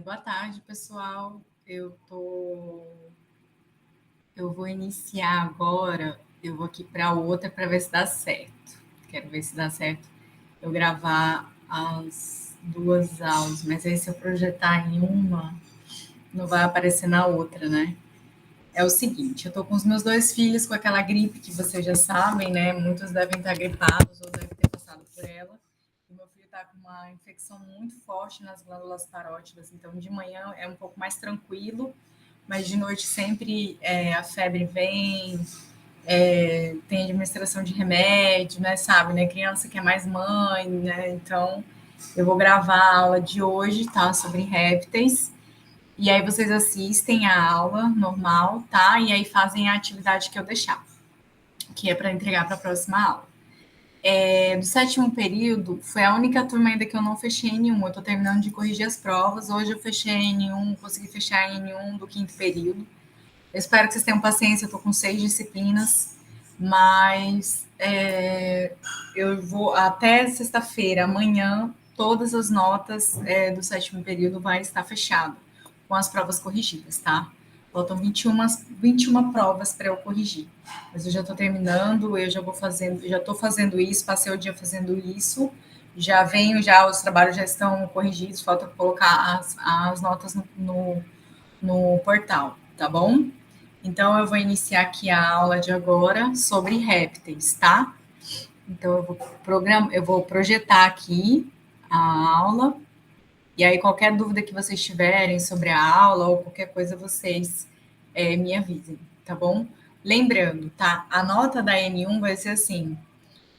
Boa tarde, pessoal. Eu vou iniciar agora. Eu vou aqui para outra para ver se dá certo. Quero ver se dá certo eu gravar as duas aulas, mas aí se eu projetar em uma, não vai aparecer na outra, né? É o seguinte, eu tô com os meus dois filhos com aquela gripe que vocês já sabem, né? Muitos devem estar gripados ou devem ter passado por ela. O meu filho tá com uma infecção muito forte nas glândulas parótidas, então de manhã é um pouco mais tranquilo, mas de noite sempre a febre vem, tem administração de remédio, né? Sabe, né? Criança que é mais mãe, né? Então eu vou gravar a aula de hoje, tá? Sobre répteis. E aí vocês assistem a aula normal, tá? E aí fazem a atividade que eu deixar, que é para entregar para a próxima aula. Do sétimo período, foi a única turma ainda que eu não fechei em N1. Eu estou terminando de corrigir as provas. Hoje eu fechei em N1, consegui fechar em N1 do quinto período. Eu espero que vocês tenham paciência, eu estou com 6 disciplinas, mas eu vou até sexta-feira, amanhã, todas as notas do sétimo período vai estar fechado com as provas corrigidas, tá? Faltam 21 provas para eu corrigir. Mas eu já estou terminando, eu já vou fazendo, já estou fazendo isso, passei o dia fazendo isso, os trabalhos já estão corrigidos, falta colocar as notas no portal, tá bom? Então, eu vou iniciar aqui a aula de agora sobre répteis, tá? Então, eu vou projetar aqui a aula. E aí, qualquer dúvida que vocês tiverem sobre a aula ou qualquer coisa, vocês me avisem, tá bom? Lembrando, tá? A nota da N1 vai ser assim.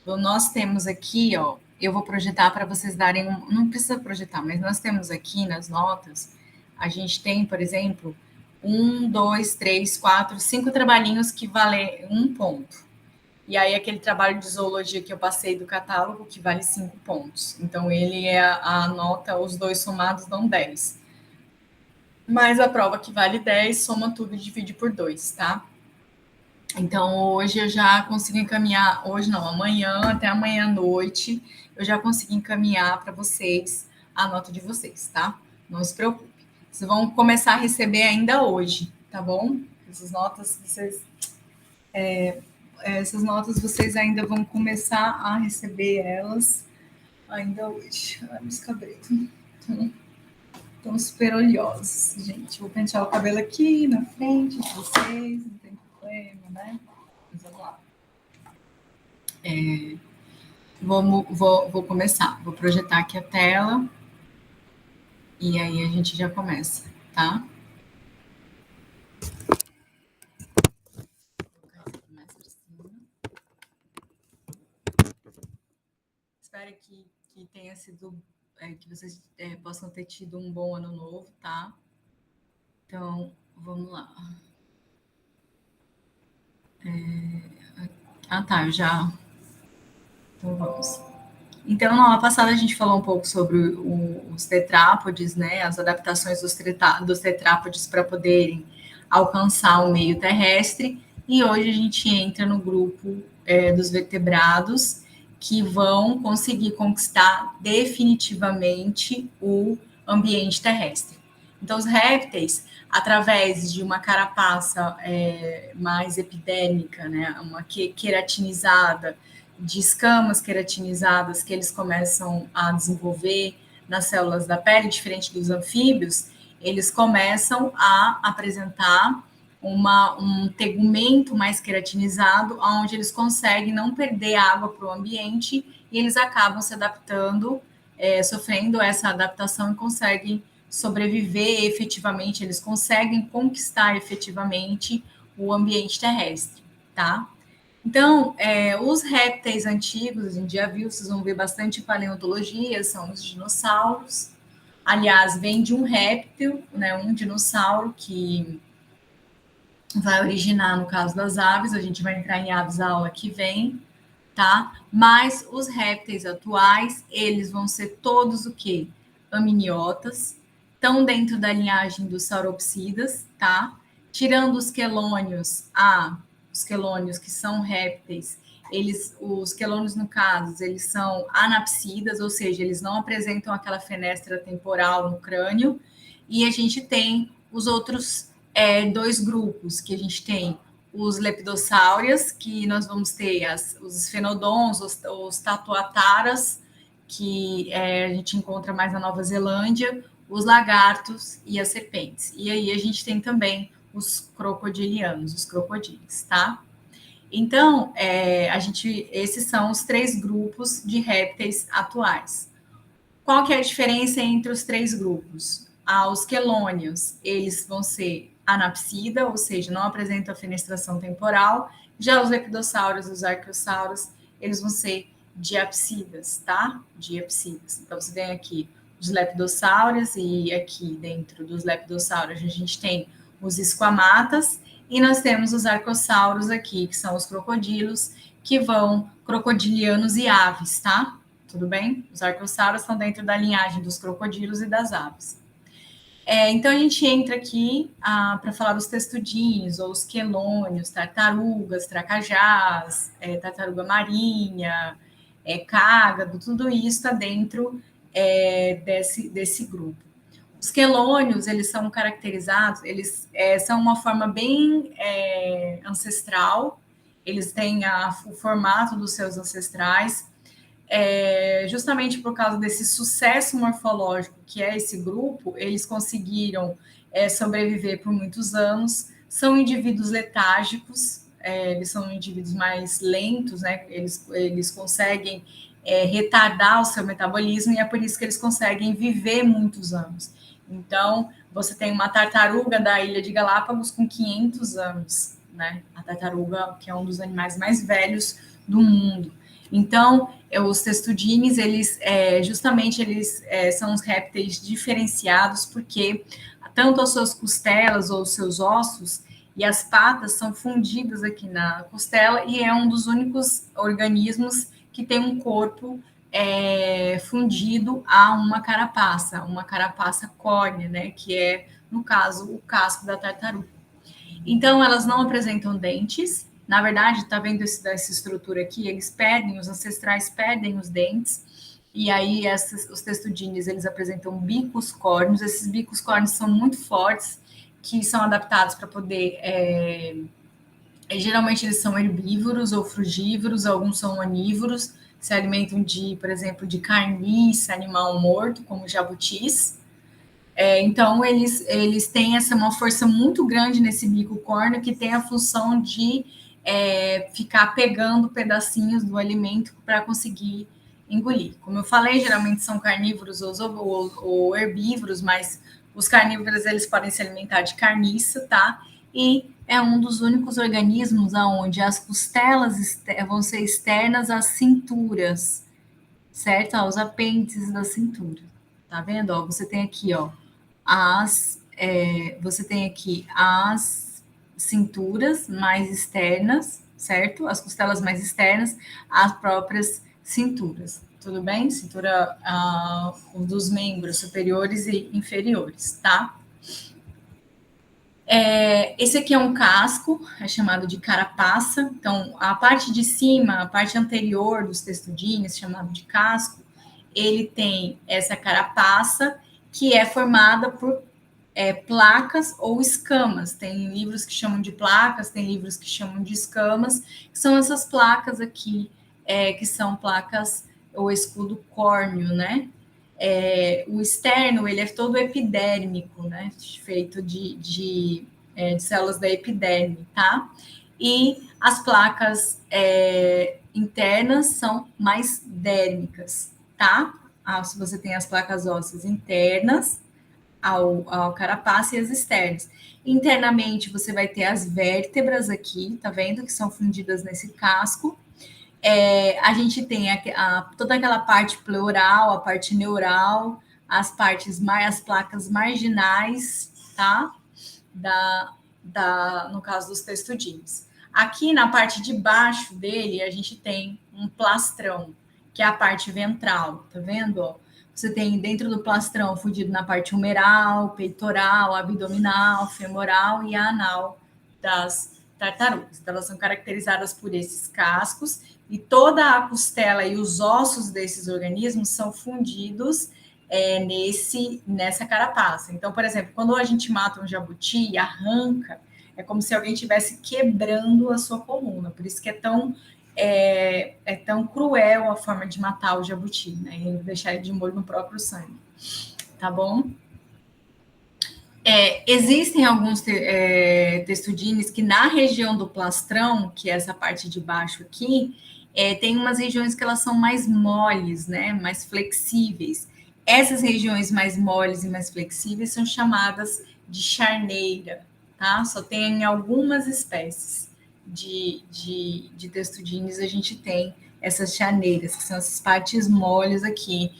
Nós temos aqui, ó, eu vou projetar para vocês darem não precisa projetar, mas nós temos aqui nas notas, a gente tem, por exemplo, 5 trabalhinhos que valem 1 ponto. E aí, aquele trabalho de zoologia que eu passei do catálogo, que vale 5 pontos. Então, ele é a nota, os dois somados dão 10. Mas a prova que vale 10, soma tudo e divide por 2, tá? Então, hoje eu já consegui encaminhar, hoje não, amanhã, até amanhã à noite, eu já consegui encaminhar para vocês a nota de vocês, tá? Não se preocupe. Vocês vão começar a receber ainda hoje, tá bom? Essas notas vocês ainda vão começar a receber elas ainda hoje. Ai, meus cabelos estão super oleosos, gente. Vou pentear o cabelo aqui na frente de vocês, não tem problema, né? Vamos lá. Vou começar. Vou projetar aqui a tela. E aí a gente já começa, tá? Espero que tenha sido, que vocês possam ter tido um bom ano novo, tá? Então, vamos lá. Tá, eu já. Então vamos. Então, na aula passada a gente falou um pouco sobre os tetrápodes, né? As adaptações dos tetrápodes para poderem alcançar o meio terrestre. E hoje a gente entra no grupo dos vertebrados que vão conseguir conquistar definitivamente o ambiente terrestre. Então, os répteis, através de uma carapaça mais epidérmica, né? Uma queratinizada, de escamas queratinizadas que eles começam a desenvolver nas células da pele, diferente dos anfíbios, eles começam a apresentar um tegumento mais queratinizado, onde eles conseguem não perder água para o ambiente e eles acabam se adaptando, sofrendo essa adaptação e conseguem sobreviver efetivamente, eles conseguem conquistar efetivamente o ambiente terrestre, tá? Então, os répteis antigos, a gente já viu, vocês vão ver bastante paleontologia, são os dinossauros. Aliás, vem de um réptil, né, um dinossauro que vai originar no caso das aves, a gente vai entrar em aves a aula que vem, tá? Mas os répteis atuais, eles vão ser todos o quê? Amniotas, estão dentro da linhagem dos sauropsidas, tá? Tirando os quelônios, os quelônios que são répteis, os quelônios, no caso, eles são anapsidas, ou seja, eles não apresentam aquela fenestra temporal no crânio, E a gente tem os outros dois grupos, que a gente tem os lepidossáurios, que nós vamos ter os esfenodons, os tatuataras, que a gente encontra mais na Nova Zelândia, os lagartos e as serpentes. E aí a gente tem também os crocodilianos, os crocodilos, tá? Então, esses são os três grupos de répteis atuais. Qual que é a diferença entre os três grupos? Os quelônios, eles vão ser anapsida, ou seja, não apresentam fenestração temporal. Já os lepidossáurios, os arqueossauros, eles vão ser diapsidas, tá? Diapsidas. Então, você tem aqui os lepidossáurios e aqui dentro dos lepidossáurios a gente tem os esquamatas e nós temos os arcossauros aqui, que são os crocodilos, que vão crocodilianos e aves, tá? Tudo bem? Os arcossauros estão dentro da linhagem dos crocodilos e das aves. Então, a gente entra aqui para falar dos testudinhos, ou os quelônios, tartarugas, tracajás, tartaruga marinha, cágado, tudo isso está dentro desse grupo. Os quelônios, eles são caracterizados, eles são uma forma bem ancestral, eles têm o formato dos seus ancestrais, justamente por causa desse sucesso morfológico que é esse grupo, eles conseguiram sobreviver por muitos anos, são indivíduos letárgicos, eles são indivíduos mais lentos, né? Eles conseguem retardar o seu metabolismo e é por isso que eles conseguem viver muitos anos. Então, você tem uma tartaruga da Ilha de Galápagos com 500 anos, né? A tartaruga, que é um dos animais mais velhos do mundo. Então, os testudines, eles são os répteis diferenciados porque tanto as suas costelas ou os seus ossos e as patas são fundidas aqui na costela e é um dos únicos organismos que tem um corpo fundido a uma carapaça córnea, né, que é, no caso, o casco da tartaruga. Então, elas não apresentam dentes. Na verdade, tá vendo essa estrutura aqui? Os ancestrais perdem os dentes. E aí, os testudines, eles apresentam bicos córneos. Esses bicos córneos são muito fortes, que são adaptados para poder... geralmente, eles são herbívoros ou frugívoros, alguns são onívoros, se alimentam por exemplo, de carniça, animal morto, como jabutis. Então, eles têm uma força muito grande nesse bico córneo, que tem a função de ficar pegando pedacinhos do alimento para conseguir engolir. Como eu falei, geralmente são carnívoros ou herbívoros, mas os carnívoros eles podem se alimentar de carniça, tá? E é um dos únicos organismos onde as costelas vão ser externas às cinturas, certo? Aos apêndices da cintura. Tá vendo? Ó, você tem aqui, ó, você tem aqui as cinturas mais externas, certo? As costelas mais externas, as próprias cinturas. Tudo bem? Cintura dos membros superiores e inferiores, tá? Esse aqui é um casco, é chamado de carapaça. Então, a parte de cima, a parte anterior dos testudines, chamado de casco, ele tem essa carapaça que é formada por placas ou escamas. Tem livros que chamam de placas, tem livros que chamam de escamas, que são essas placas aqui, que são placas, ou escudo córneo, né? O externo, ele é todo epidérmico, né? Feito de células da epiderme, tá? E as placas internas são mais dérmicas, tá? Se você tem as placas ósseas internas ao carapaça e as externas. Internamente, você vai ter as vértebras aqui, tá vendo? Que são fundidas nesse casco. A gente tem toda aquela parte pleural, a parte neural, as placas marginais, tá? No caso dos testudines. Aqui na parte de baixo dele, a gente tem um plastrão, que é a parte ventral, tá vendo? Ó? Você tem dentro do plastrão fundido na parte humeral, peitoral, abdominal, femoral e anal das tartarugas. Então, elas são caracterizadas por esses cascos e toda a costela e os ossos desses organismos são fundidos nessa carapaça. Então, por exemplo, quando a gente mata um jabuti e arranca, é como se alguém estivesse quebrando a sua coluna. Por isso que é tão cruel a forma de matar o jabuti, né? E deixar ele de molho no próprio sangue. Tá bom? Existem alguns testudines que na região do plastrão, que é essa parte de baixo aqui, tem umas regiões que elas são mais moles, né? Mais flexíveis. Essas regiões mais moles e mais flexíveis são chamadas de charneira, tá? Só tem em algumas espécies de testudines a gente tem essas charneiras, que são essas partes moles aqui,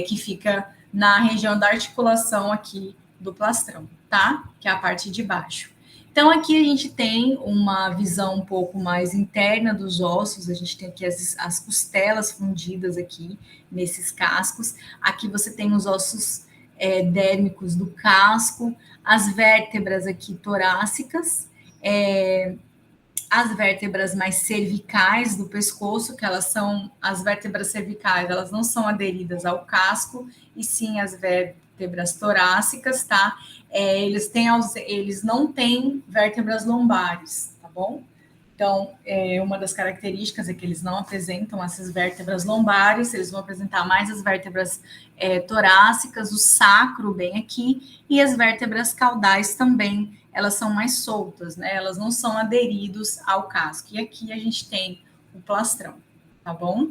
que fica na região da articulação aqui do plastrão, tá? Que é a parte de baixo. Então, aqui a gente tem uma visão um pouco mais interna dos ossos, a gente tem aqui as costelas fundidas aqui, nesses cascos. Aqui você tem os ossos dérmicos do casco, as vértebras aqui torácicas, as vértebras mais cervicais do pescoço, que as vértebras cervicais, elas não são aderidas ao casco, e sim as vértebras torácicas, tá? Eles não têm vértebras lombares, tá bom? Então, uma das características é que eles não apresentam essas vértebras lombares, eles vão apresentar mais as vértebras torácicas, o sacro bem aqui, e as vértebras caudais também, elas são mais soltas, né? Elas não são aderidos ao casco. E aqui a gente tem o plastrão, tá bom?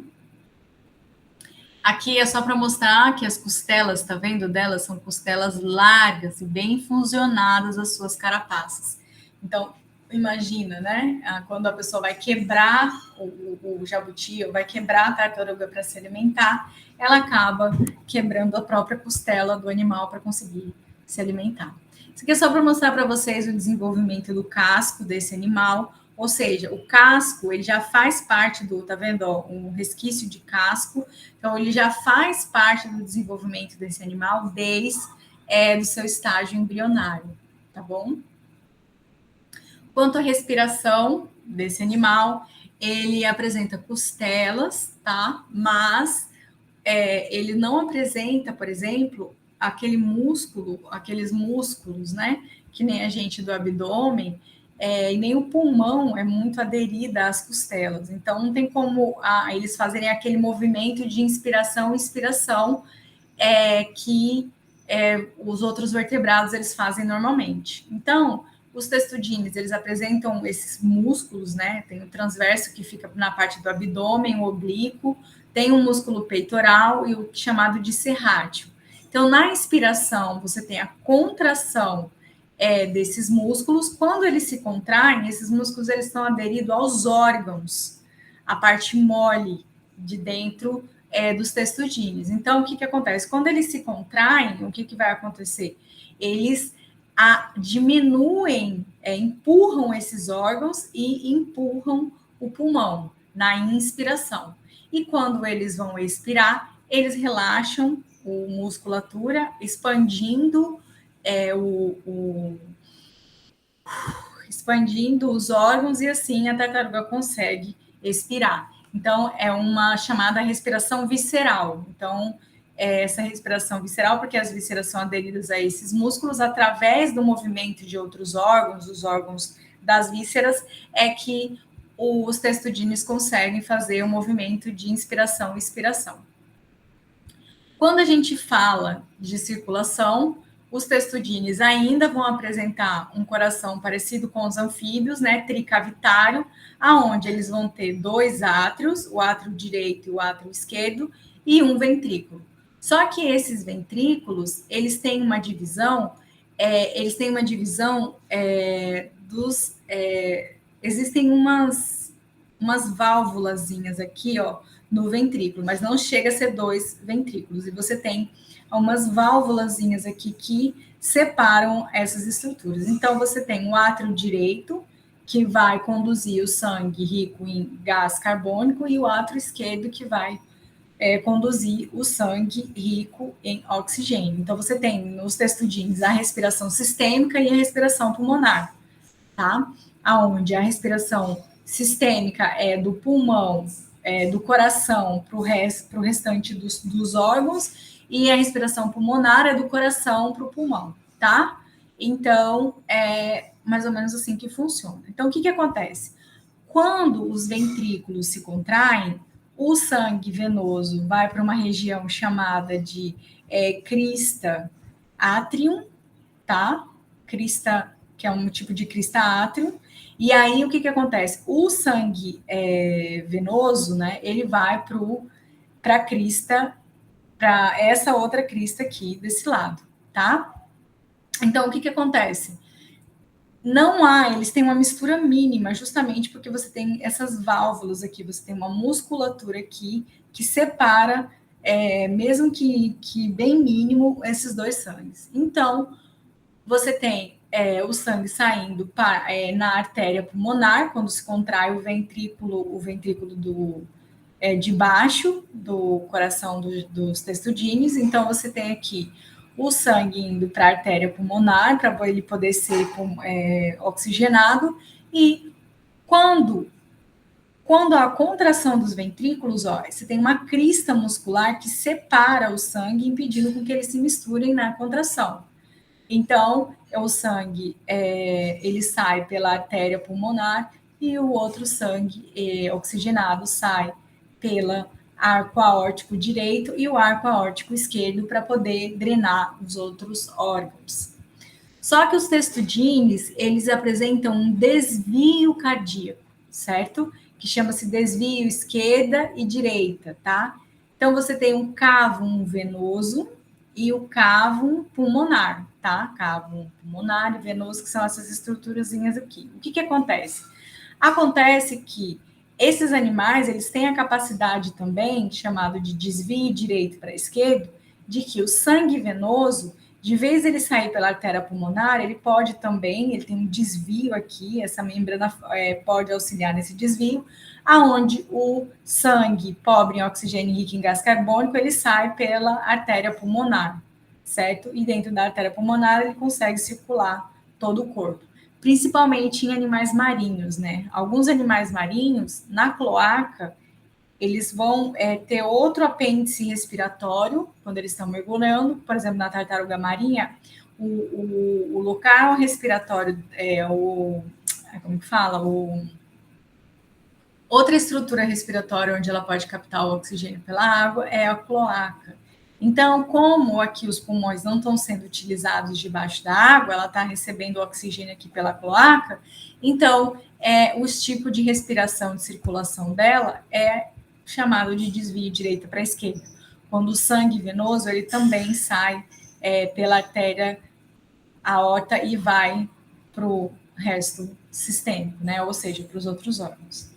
Aqui é só para mostrar que as costelas, tá vendo delas? São costelas largas e bem funcionadas as suas carapaças. Então, imagina, né? Quando a pessoa vai quebrar o jabuti ou vai quebrar a tartaruga para se alimentar, ela acaba quebrando a própria costela do animal para conseguir se alimentar. Isso aqui é só para mostrar para vocês o desenvolvimento do casco desse animal, ou seja, o casco, ele já faz parte tá vendo, ó, um resquício de casco, então ele já faz parte do desenvolvimento desse animal desde do seu estágio embrionário, tá bom? Quanto à respiração desse animal, ele apresenta costelas, tá? Mas ele não apresenta, por exemplo, aqueles músculos, né? Que nem a gente do abdômen, e nem o pulmão é muito aderida às costelas. Então, não tem como eles fazerem aquele movimento de inspiração e expiração que os outros vertebrados eles fazem normalmente. Então, os testudines, eles apresentam esses músculos, né? Tem o transverso que fica na parte do abdômen, o oblíquo, tem um músculo peitoral e o chamado de serrátil. Então, na inspiração, você tem a contração desses músculos. Quando eles se contraem, esses músculos eles estão aderidos aos órgãos, a parte mole de dentro dos testudines. Então, o que acontece? Quando eles se contraem, o que vai acontecer? Eles diminuem, empurram esses órgãos e empurram o pulmão na inspiração. E quando eles vão expirar, eles relaxam a musculatura, expandindo expandindo os órgãos e assim a tartaruga consegue expirar. Então, é uma chamada respiração visceral. Então, essa respiração visceral, porque as vísceras são aderidas a esses músculos, através do movimento de outros órgãos, os órgãos das vísceras, é que os testudines conseguem fazer o movimento de inspiração e expiração. Quando a gente fala de circulação, os testudines ainda vão apresentar um coração parecido com os anfíbios, né, tricavitário, aonde eles vão ter 2 átrios, o átrio direito e o átrio esquerdo, e um ventrículo. Só que esses ventrículos, eles têm uma divisão, existem umas válvulazinhas aqui, ó, no ventrículo, mas não chega a ser 2 ventrículos. E você tem umas válvulazinhas aqui que separam essas estruturas. Então, você tem o átrio direito, que vai conduzir o sangue rico em gás carbônico, e o átrio esquerdo, que vai conduzir o sangue rico em oxigênio. Então, você tem nos testudines a respiração sistêmica e a respiração pulmonar, tá? Aonde a respiração sistêmica é do pulmão, do coração para o restante dos órgãos, e a respiração pulmonar é do coração para o pulmão, tá? Então, é mais ou menos assim que funciona. Então, o que acontece? Quando os ventrículos se contraem, o sangue venoso vai para uma região chamada de crista atrium, tá? Crista, que é um tipo de crista átrio. E aí, o que acontece? O sangue venoso, né? Ele vai para a crista, para essa outra crista aqui desse lado, tá? Então, o que acontece? Não há, eles têm uma mistura mínima, justamente porque você tem essas válvulas aqui, você tem uma musculatura aqui que separa, mesmo que bem mínimo, esses dois sangues. Então, você tem o sangue saindo na artéria pulmonar, quando se contrai o ventrículo de baixo do coração dos testudines. Então, você tem aqui o sangue indo para a artéria pulmonar, para ele poder ser oxigenado. E quando a contração dos ventrículos, você tem uma crista muscular que separa o sangue, impedindo com que eles se misturem na contração. Então, o sangue ele sai pela artéria pulmonar e o outro sangue oxigenado sai pela arco aórtico direito e o arco aórtico esquerdo para poder drenar os outros órgãos. Só que os testudines, eles apresentam um desvio cardíaco, certo? Que chama-se desvio esquerda e direita, tá? Então, você tem um cavum venoso e o cavum pulmonar, tá? Cavum pulmonar e venoso, que são essas estruturazinhas aqui. O que acontece? Acontece que esses animais, eles têm a capacidade também, chamado de desvio direito para esquerdo, de que o sangue venoso, de vez ele sair pela artéria pulmonar, ele pode também, ele tem um desvio aqui, essa membrana pode auxiliar nesse desvio, aonde o sangue pobre em oxigênio e rico em gás carbônico, ele sai pela artéria pulmonar, certo? E dentro da artéria pulmonar, ele consegue circular todo o corpo, principalmente em animais marinhos, né? Alguns animais marinhos, na cloaca, eles vão ter outro apêndice respiratório quando eles estão mergulhando, por exemplo, na tartaruga marinha, o local respiratório, como que fala? Outra estrutura respiratória onde ela pode captar o oxigênio pela água é a cloaca. Então, como aqui os pulmões não estão sendo utilizados debaixo da água, ela está recebendo oxigênio aqui pela cloaca, então o tipo de respiração de circulação dela é chamado de desvio direita para esquerda. Quando o sangue venoso, ele também sai pela artéria aorta e vai para o resto sistêmico, né? Ou seja, para os outros órgãos.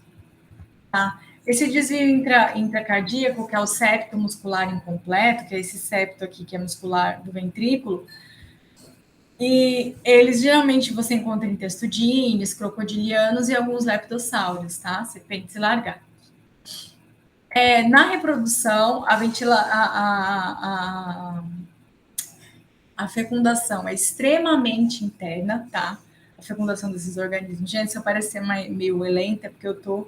Tá? Esse desvio intracardíaco, que é o septo muscular incompleto, que é esse septo aqui, que é muscular do ventrículo, e eles geralmente você encontra em testudines, crocodilianos e alguns leptossauros, tá? Serpentes e lagartos. Na reprodução, a fecundação é extremamente interna, tá? A fecundação desses organismos. Gente, se eu parecer meio lenta, é porque eu tô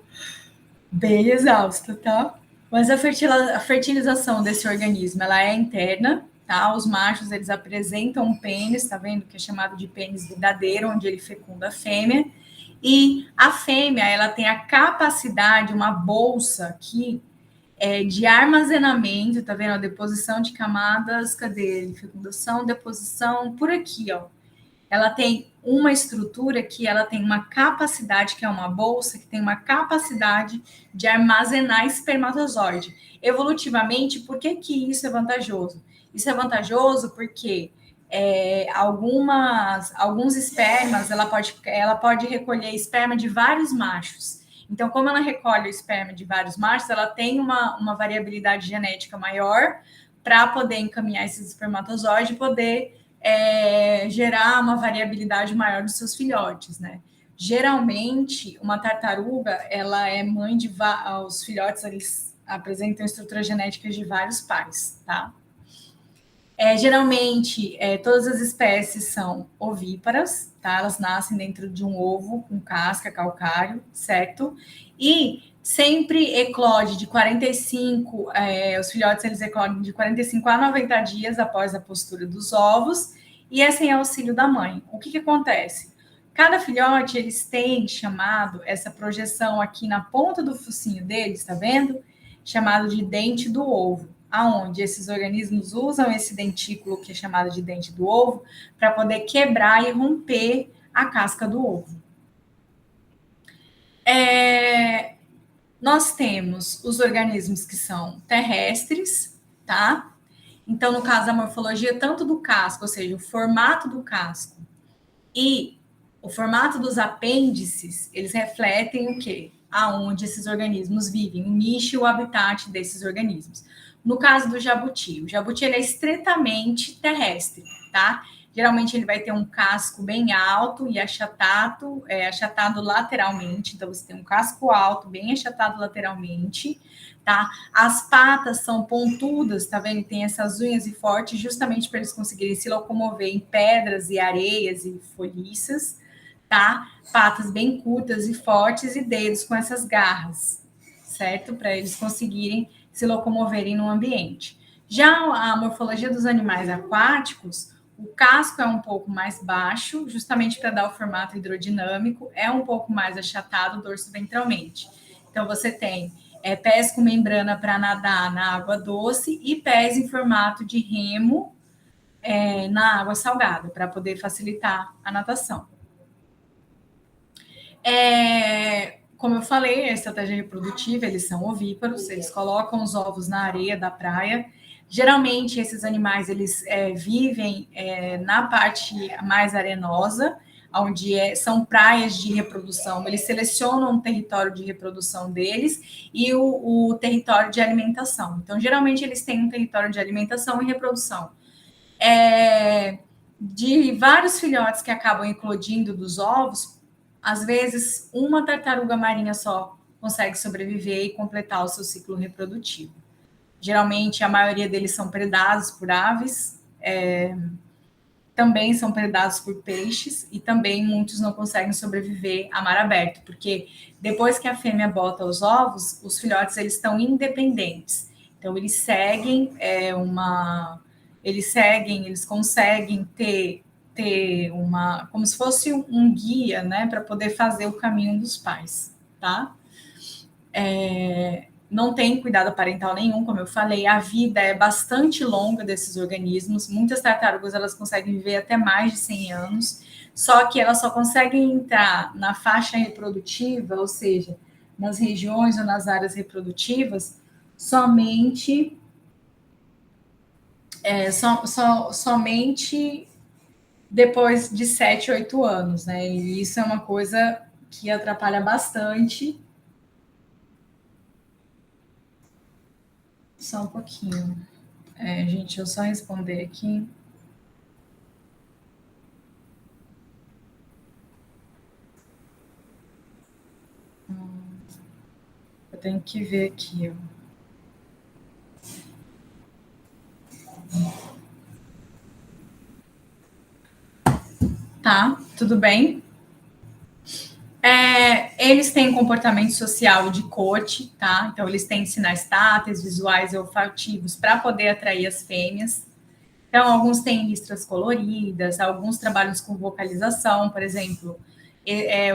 bem exausta, tá? Mas a fertilização desse organismo, ela é interna, tá? Os machos, eles apresentam um pênis, tá vendo? Que é chamado de pênis verdadeiro, onde ele fecunda a fêmea. E a fêmea, ela tem a capacidade, uma bolsa aqui, de armazenamento, tá vendo? A deposição de camadas, cadê? Fecundação, deposição, por aqui, ó. Ela tem uma estrutura que ela tem uma capacidade, que é uma bolsa, que tem uma capacidade de armazenar espermatozoide. Evolutivamente, por que isso é vantajoso? Isso é vantajoso porque alguns espermas, ela pode recolher esperma de vários machos. Então, como ela recolhe o esperma de vários machos, ela tem uma variabilidade genética maior para poder encaminhar esses espermatozoides e poder gerar uma variabilidade maior dos seus filhotes, né? Geralmente, uma tartaruga, ela é mãe de os filhotes, eles apresentam estruturas genéticas de vários pais, tá? Geralmente, todas as espécies são ovíparas, tá? Elas nascem dentro de um ovo com casca, calcário, certo? E sempre eclode de 45, os filhotes eles eclodem de 45 a 90 dias após a postura dos ovos, e é sem auxílio da mãe. O que acontece? Cada filhote, eles têm chamado essa projeção aqui na ponta do focinho deles, tá vendo? Chamado de dente do ovo, aonde esses organismos usam esse dentículo, que é chamado de dente do ovo, para poder quebrar e romper a casca do ovo. Nós temos os organismos que são terrestres, tá? Então, no caso da morfologia, tanto do casco, ou seja, o formato do casco e o formato dos apêndices, eles refletem o quê? Aonde esses organismos vivem, o nicho e o habitat desses organismos. No caso do jabuti, o jabuti ele é estritamente terrestre, tá? Geralmente ele vai ter um casco bem alto e achatado lateralmente. Então, você tem um casco alto, bem achatado lateralmente, tá? As patas são pontudas, tá vendo? Tem essas unhas e fortes, justamente para eles conseguirem se locomover em pedras e areias e folhiças, tá? Patas bem curtas e fortes e dedos com essas garras, certo? Para eles conseguirem se locomoverem no ambiente. Já a morfologia dos animais aquáticos, o casco é um pouco mais baixo, justamente para dar o formato hidrodinâmico, é um pouco mais achatado dorso-ventralmente. Então, você tem pés com membrana para nadar na água doce e pés em formato de remo na água salgada, para poder facilitar a natação. Como eu falei, a estratégia reprodutiva, eles são ovíparos, eles colocam os ovos na areia da praia. Geralmente, esses animais, eles vivem na parte mais arenosa, onde são praias de reprodução. Eles selecionam o território de reprodução deles e o território de alimentação. Então, geralmente, eles têm um território de alimentação e reprodução. De vários filhotes que acabam eclodindo dos ovos, às vezes, uma tartaruga marinha só consegue sobreviver e completar o seu ciclo reprodutivo. Geralmente, a maioria deles são predados por aves, também são predados por peixes, e também muitos não conseguem sobreviver a mar aberto, porque depois que a fêmea bota os ovos, os filhotes eles estão independentes. Então, eles seguem eles conseguem ter como se fosse um guia, né, para poder fazer o caminho dos pais, tá? Não tem cuidado parental nenhum, como eu falei, a vida é bastante longa desses organismos, muitas tartarugas elas conseguem viver até mais de 100 anos, só que elas só conseguem entrar na faixa reprodutiva, ou seja, nas regiões ou nas áreas reprodutivas, somente depois de 7, 8 anos, né? E isso é uma coisa que atrapalha bastante. Só um pouquinho. Gente, deixa eu só responder aqui. Eu tenho que ver aqui, ó. Tá, tudo bem? Eles têm comportamento social de corte, tá? Então, eles têm sinais táteis, visuais e olfativos para poder atrair as fêmeas. Então, alguns têm listras coloridas, alguns trabalham com vocalização, por exemplo,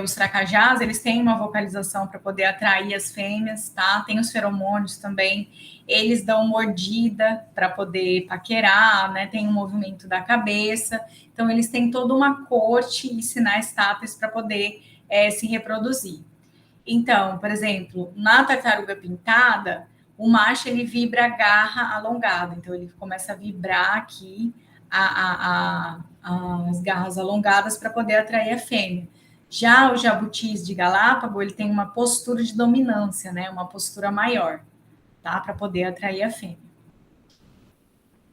os tracajás, eles têm uma vocalização para poder atrair as fêmeas, tá? Tem os feromônios também, eles dão mordida para poder paquerar, né? Tem um movimento da cabeça, então eles têm toda uma corte e sinais táteis para poder se reproduzir. Então, por exemplo, na tartaruga pintada, o macho ele vibra a garra alongada, então ele começa a vibrar aqui as garras alongadas para poder atrair a fêmea. Já o jabutis de Galápagos, ele tem uma postura de dominância, né? Uma postura maior, tá? Para poder atrair a fêmea.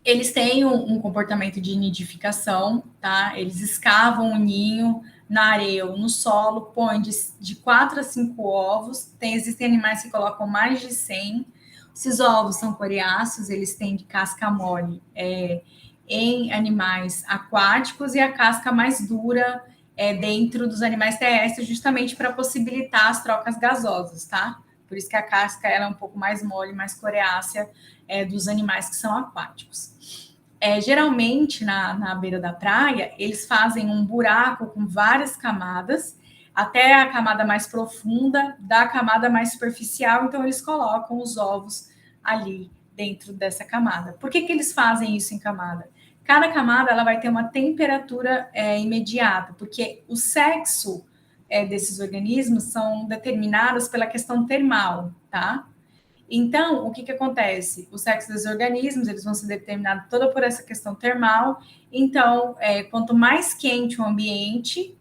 Eles têm um comportamento de nidificação, tá? Eles escavam o ninho na areia ou no solo, põem de 4 a 5 ovos. Existem animais que colocam mais de 100. Esses ovos são coriáceos, eles têm de casca mole em animais aquáticos e a casca mais dura dentro dos animais terrestres, justamente para possibilitar as trocas gasosas, tá? Por isso que a casca ela é um pouco mais mole, mais coriácea dos animais que são aquáticos. Geralmente, na beira da praia, eles fazem um buraco com várias camadas, até a camada mais profunda da camada mais superficial, então eles colocam os ovos ali dentro dessa camada. Por que eles fazem isso em camada? Cada camada ela vai ter uma temperatura imediata, porque o sexo desses organismos são determinados pela questão termal, tá? Então, o que acontece? O sexo dos organismos, eles vão ser determinados toda por essa questão termal. Então, quanto mais quente o ambiente,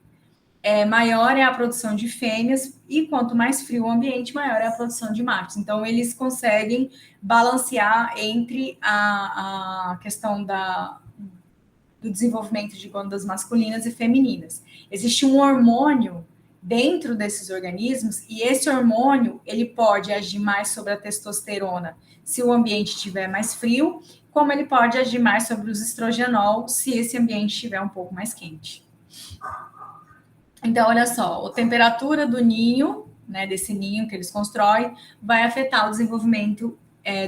maior é a produção de fêmeas, e quanto mais frio o ambiente, maior é a produção de machos. Então, eles conseguem balancear entre a questão do desenvolvimento de glândulas masculinas e femininas. Existe um hormônio dentro desses organismos, e esse hormônio ele pode agir mais sobre a testosterona se o ambiente estiver mais frio, como ele pode agir mais sobre os estrogenol se esse ambiente estiver um pouco mais quente. Então, olha só, a temperatura do ninho, né, desse ninho que eles constroem, vai afetar o desenvolvimento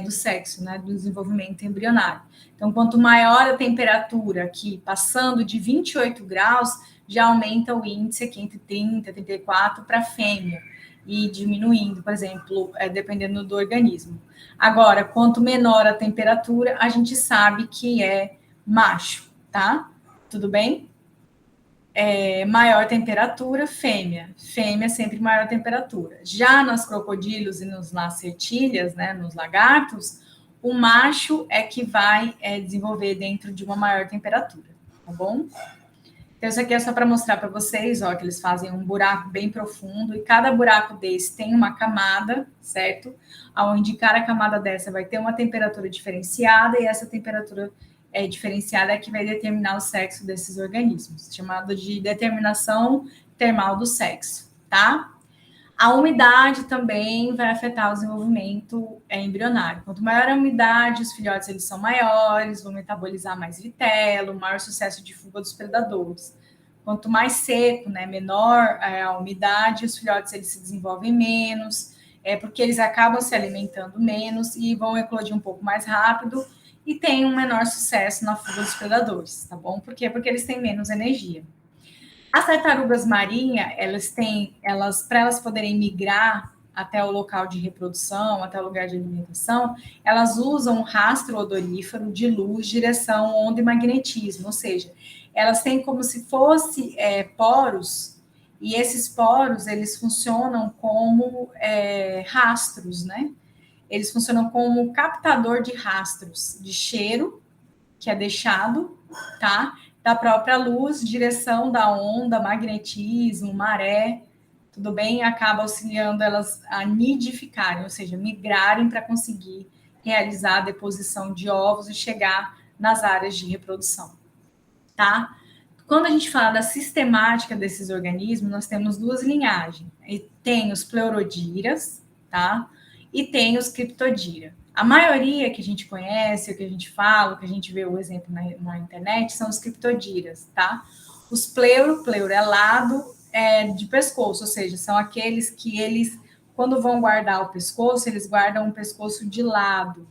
do sexo, né, do desenvolvimento embrionário. Então, quanto maior a temperatura aqui, passando de 28 graus, já aumenta o índice aqui entre 30 e 34 para fêmea, e diminuindo, por exemplo, dependendo do organismo. Agora, quanto menor a temperatura, a gente sabe que é macho, tá? Tudo bem? Maior temperatura, fêmea. Fêmea sempre maior temperatura. Já nos crocodilos e nos lacertílias, né, nos lagartos, o macho é que vai desenvolver dentro de uma maior temperatura, tá bom? Então, isso aqui é só para mostrar para vocês, ó, que eles fazem um buraco bem profundo, e cada buraco desse tem uma camada, certo? Onde cada camada dessa vai ter uma temperatura diferenciada, e essa temperatura diferenciada é que vai determinar o sexo desses organismos, chamado de determinação termal do sexo, tá? A umidade também vai afetar o desenvolvimento embrionário. Quanto maior a umidade, os filhotes eles são maiores, vão metabolizar mais vitelo, maior sucesso de fuga dos predadores. Quanto mais seco, né, menor a umidade, os filhotes eles se desenvolvem menos, porque eles acabam se alimentando menos e vão eclodir um pouco mais rápido e tem um menor sucesso na fuga dos predadores, tá bom? Por quê? Porque eles têm menos energia. As tartarugas marinhas, para elas poderem migrar até o local de reprodução, até o lugar de alimentação, elas usam um rastro odorífero de luz, direção, onda e magnetismo, ou seja, elas têm como se fosse poros, e esses poros, eles funcionam como rastros, né? Eles funcionam como captador de rastros de cheiro, que é deixado, tá? Da própria luz, direção da onda, magnetismo, maré, tudo bem? Acaba auxiliando elas a nidificarem, ou seja, migrarem para conseguir realizar a deposição de ovos e chegar nas áreas de reprodução, tá? Quando a gente fala da sistemática desses organismos, nós temos duas linhagens. Tem os pleurodíras, tá? E tem os criptodira. A maioria que a gente conhece, o que a gente fala, o que a gente vê o exemplo na internet, são os criptodiras, tá? Os pleuro é lado de pescoço, ou seja, são aqueles que eles, quando vão guardar o pescoço, eles guardam o pescoço de lado,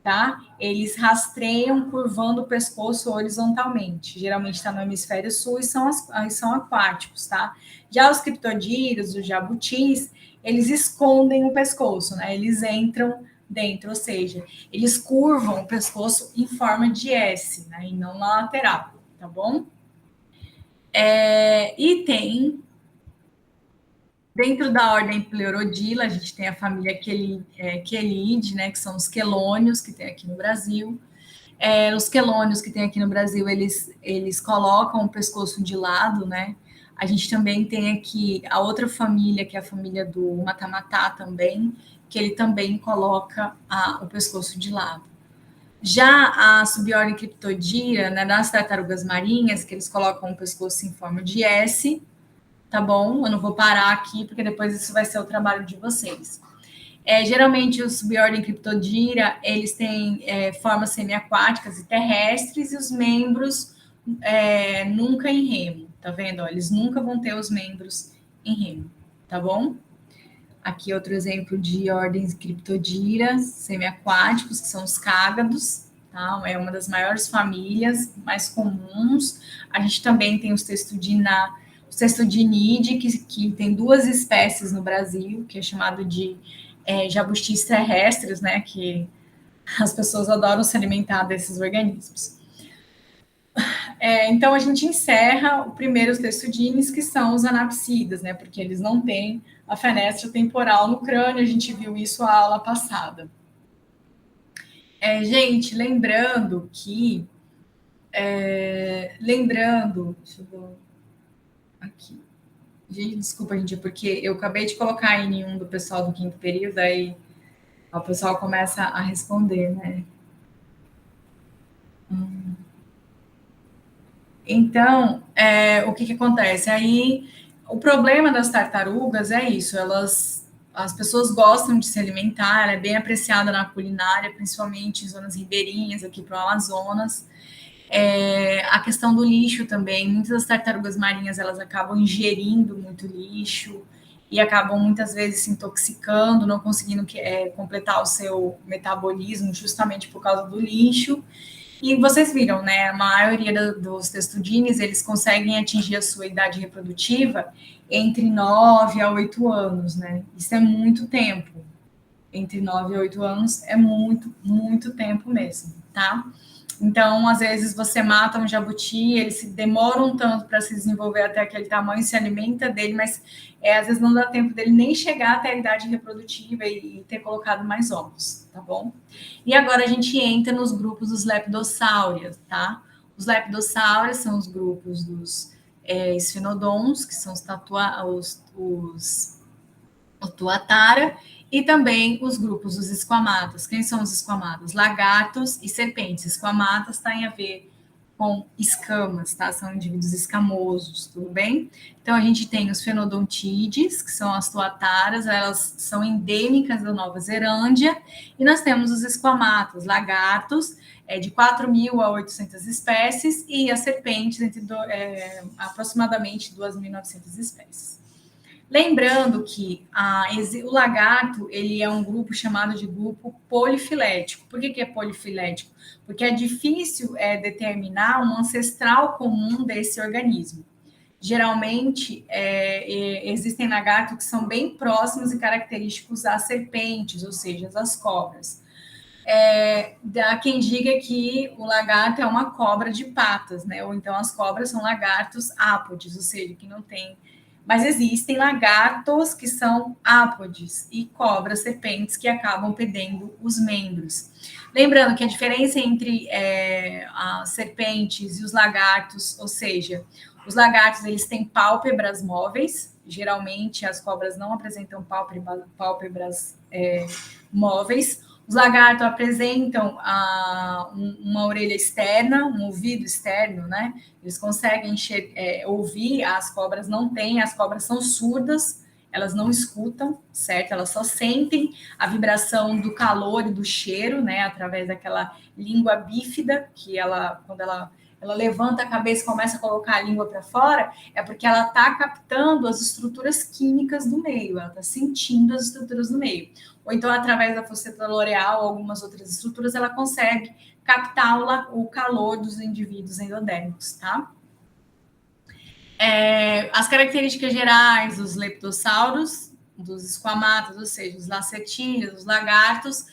tá? Eles rastreiam curvando o pescoço horizontalmente. Geralmente está no hemisfério sul e são aquáticos, tá? Já os criptodírios, os jabutis, eles escondem o pescoço, né? Eles entram dentro, ou seja, eles curvam o pescoço em forma de S, né? E não na lateral, tá bom? E tem, dentro da ordem Pleurodila, a gente tem a família Quelide, né? Que são os quelônios que tem aqui no Brasil. Os quelônios que tem aqui no Brasil, eles colocam o pescoço de lado, né? A gente também tem aqui a outra família, que é a família do matamatá também, que ele também coloca o pescoço de lado. Já a subordem criptodira, né, nas tartarugas marinhas, que eles colocam o pescoço em forma de S, tá bom? Eu não vou parar aqui, porque depois isso vai ser o trabalho de vocês. Geralmente, os subordem criptodira, eles têm formas semiaquáticas e terrestres, e os membros nunca em remo, tá vendo? Ó, eles nunca vão ter os membros em remo, tá bom? Aqui outro exemplo de ordens criptodira, semiaquáticos, que são os cágados, tá? É uma das maiores famílias, mais comuns. A gente também tem os testudinide, que tem 2 espécies no Brasil, que é chamado de jabutis terrestres, né? Que as pessoas adoram se alimentar desses organismos. Então, a gente encerra o primeiro os testudines, que são os anapsidas, né? Porque eles não têm a fenestra temporal no crânio, a gente viu isso a aula passada. Gente, lembrando que... deixa eu ver aqui. Gente, desculpa, gente, porque eu acabei de colocar em um do pessoal do 5º período, aí o pessoal começa a responder, né? Então, o que acontece? Aí, o problema das tartarugas é isso, as pessoas gostam de se alimentar, ela é bem apreciada na culinária, principalmente em zonas ribeirinhas, aqui para o Amazonas. A questão do lixo também, muitas das tartarugas marinhas, elas acabam ingerindo muito lixo e acabam muitas vezes se intoxicando, não conseguindo completar o seu metabolismo justamente por causa do lixo. E vocês viram, né? A maioria dos testudines, eles conseguem atingir a sua idade reprodutiva entre 9 a 8 anos, né? Isso é muito tempo. Entre 9 e 8 anos é muito, muito tempo mesmo, tá? Então, às vezes, você mata um jabuti, ele se demora um tanto para se desenvolver até aquele tamanho, se alimenta dele, mas às vezes não dá tempo dele nem chegar até a idade reprodutiva e ter colocado mais ovos, tá bom? E agora a gente entra nos grupos dos lepidossáurios, tá? Os lepidossáurios são os grupos dos esfenodons, que são os tuatara, e também os grupos dos esquamatas. Quem são os esquamatas? Lagartos e serpentes. Esquamatas tem a ver com escamas, tá? São indivíduos escamosos, tudo bem? Então, a gente tem os fenodontides, que são as tuataras, elas são endêmicas da Nova Zelândia, e nós temos os esquamatas, lagartos, de 4.000 a 800 espécies, e as serpentes, aproximadamente 2.900 espécies. Lembrando que o lagarto, ele é um grupo chamado de grupo polifilético. Por que é polifilético? Porque é difícil determinar um ancestral comum desse organismo. Geralmente, existem lagartos que são bem próximos e característicos às serpentes, ou seja, às cobras. Há quem diga que o lagarto é uma cobra de patas, né? Ou então as cobras são lagartos ápodes, ou seja, que não tem... Mas existem lagartos que são ápodes e cobras, serpentes, que acabam perdendo os membros. Lembrando que a diferença entre as serpentes e os lagartos, ou seja, os lagartos eles têm pálpebras móveis, geralmente as cobras não apresentam pálpebras móveis. Os lagartos apresentam uma orelha externa, um ouvido externo, né? Eles conseguem ouvir, as cobras não têm, as cobras são surdas, elas não escutam, certo? Elas só sentem a vibração do calor e do cheiro, né? Através daquela língua bífida, que quando ela levanta a cabeça e começa a colocar a língua para fora, é porque ela está captando as estruturas químicas do meio, ela está sentindo as estruturas do meio. Ou então, através da fosseta loreal ou algumas outras estruturas, ela consegue captar o calor dos indivíduos endodérmicos, tá? As características gerais dos leptossauros, dos esquamatas, ou seja, os lacertídeos, os lagartos,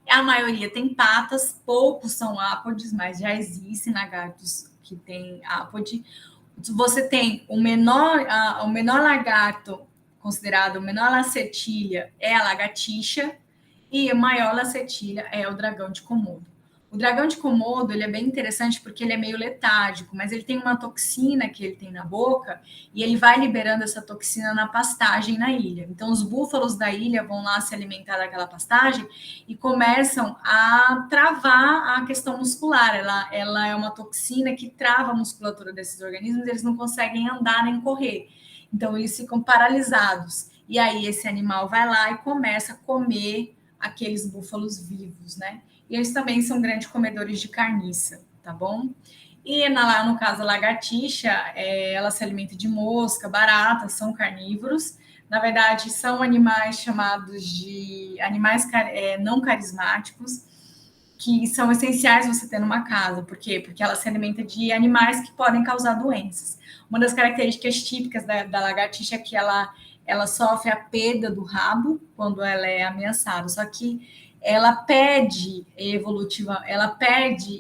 a maioria tem patas, poucos são ápodes, mas já existem lagartos que têm ápode. Você tem o menor lagarto considerado, o menor lacertília é a lagartixa e a maior lacertília é o dragão de Komodo. O dragão de Komodo, ele é bem interessante porque ele é meio letárgico, mas ele tem uma toxina que ele tem na boca e ele vai liberando essa toxina na pastagem na ilha. Então, os búfalos da ilha vão lá se alimentar daquela pastagem e começam a travar a questão muscular. Ela é uma toxina que trava a musculatura desses organismos, eles não conseguem andar nem correr. Então, eles ficam paralisados. E aí, esse animal vai lá e começa a comer aqueles búfalos vivos, né? E eles também são grandes comedores de carniça, tá bom? E lá no caso a lagartixa, ela se alimenta de mosca, barata, são carnívoros, Na verdade, são animais chamados de animais não carismáticos, que são essenciais você ter numa casa. Por quê? Porque ela se alimenta de animais que podem causar doenças. Uma das características típicas da lagartixa é que ela sofre a perda do rabo quando ela é ameaçada. Só que ela perde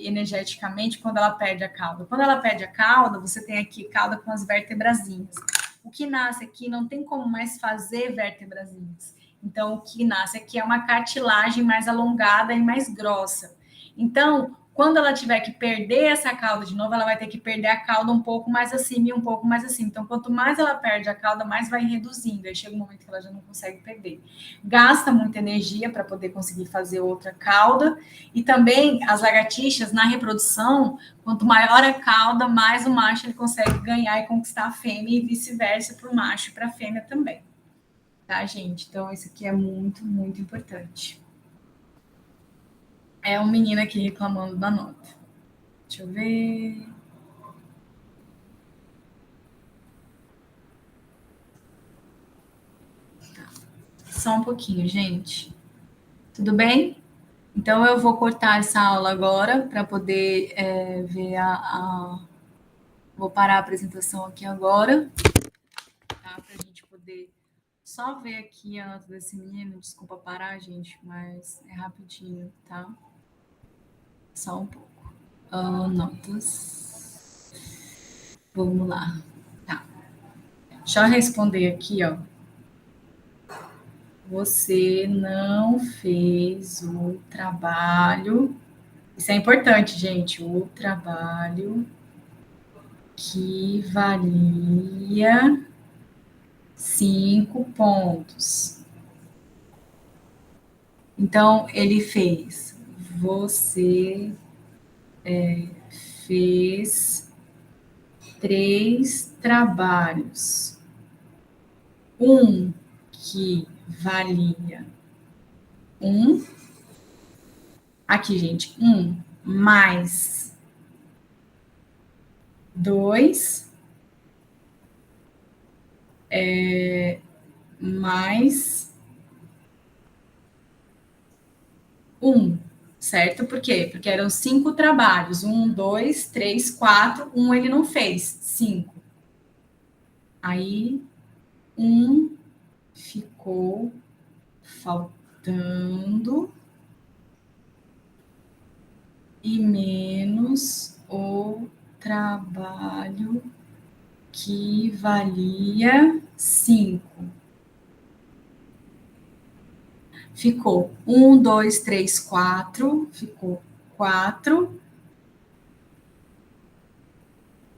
energeticamente quando ela perde a cauda. Quando ela perde a cauda, você tem aqui cauda com as vértebrazinhas. O que nasce aqui não tem como mais fazer vértebrazinhas. Então, o que nasce aqui é uma cartilagem mais alongada e mais grossa. Então, quando ela tiver que perder essa cauda de novo, ela vai ter que perder a cauda um pouco mais acima e um pouco mais acima. Então, quanto mais ela perde a cauda, mais vai reduzindo. Aí chega um momento que ela já não consegue perder. Gasta muita energia para poder conseguir fazer outra cauda. E também as lagartixas, na reprodução, quanto maior a cauda, mais o macho ele consegue ganhar e conquistar a fêmea e vice-versa para o macho e para a fêmea também. Tá, gente? Então, isso aqui é muito, muito importante. É um menino aqui reclamando da nota. Deixa eu ver. Tá. Só um pouquinho, gente. Tudo bem? Então, eu vou cortar essa aula agora para poder ver Vou parar a apresentação aqui agora, tá? Para a gente poder só ver aqui a nota desse menino. Desculpa parar, gente, mas é rapidinho, tá? Só um pouco. Notas. Vamos lá. Tá. Deixa eu responder aqui, ó. Você não fez o trabalho. Isso é importante, gente. O trabalho que valia 5 pontos. Então, ele fez. Você fez 3 trabalhos. Um que valia 1. Aqui, gente. 1 mais 2 mais 1, certo? Por quê? Porque eram 5 trabalhos. 1, 2, 3, 4. 1 ele não fez. 5. Aí, 1 ficou faltando e menos o trabalho que valia 5. Ficou 1, 2, 3, 4. Ficou 4.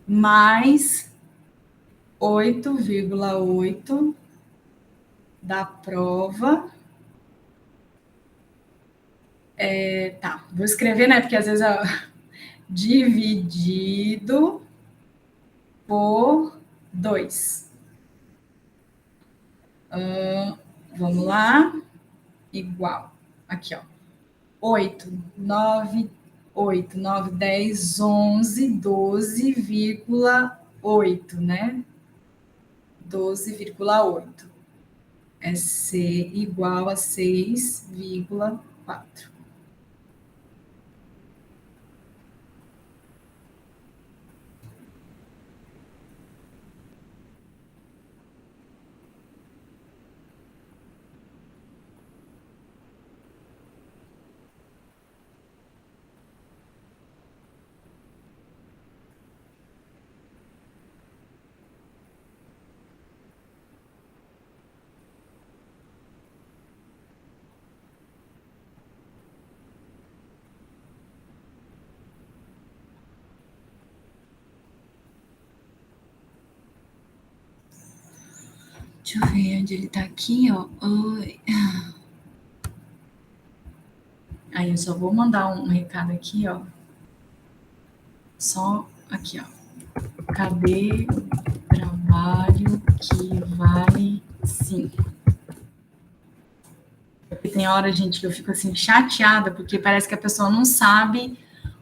Mais 8,8 da prova. Tá, vou escrever, né? Porque às vezes dividido por 2. Vamos lá. Igual. Aqui, ó. 8, 9, 10, 11, 12,8, né? 12,8. É C igual a 6,4. Deixa eu ver onde ele tá aqui, ó. Aí eu só vou mandar um recado aqui, ó. Só aqui, ó. Cadê o trabalho que vale 5? Porque tem hora, gente, que eu fico assim chateada, porque parece que a pessoa não sabe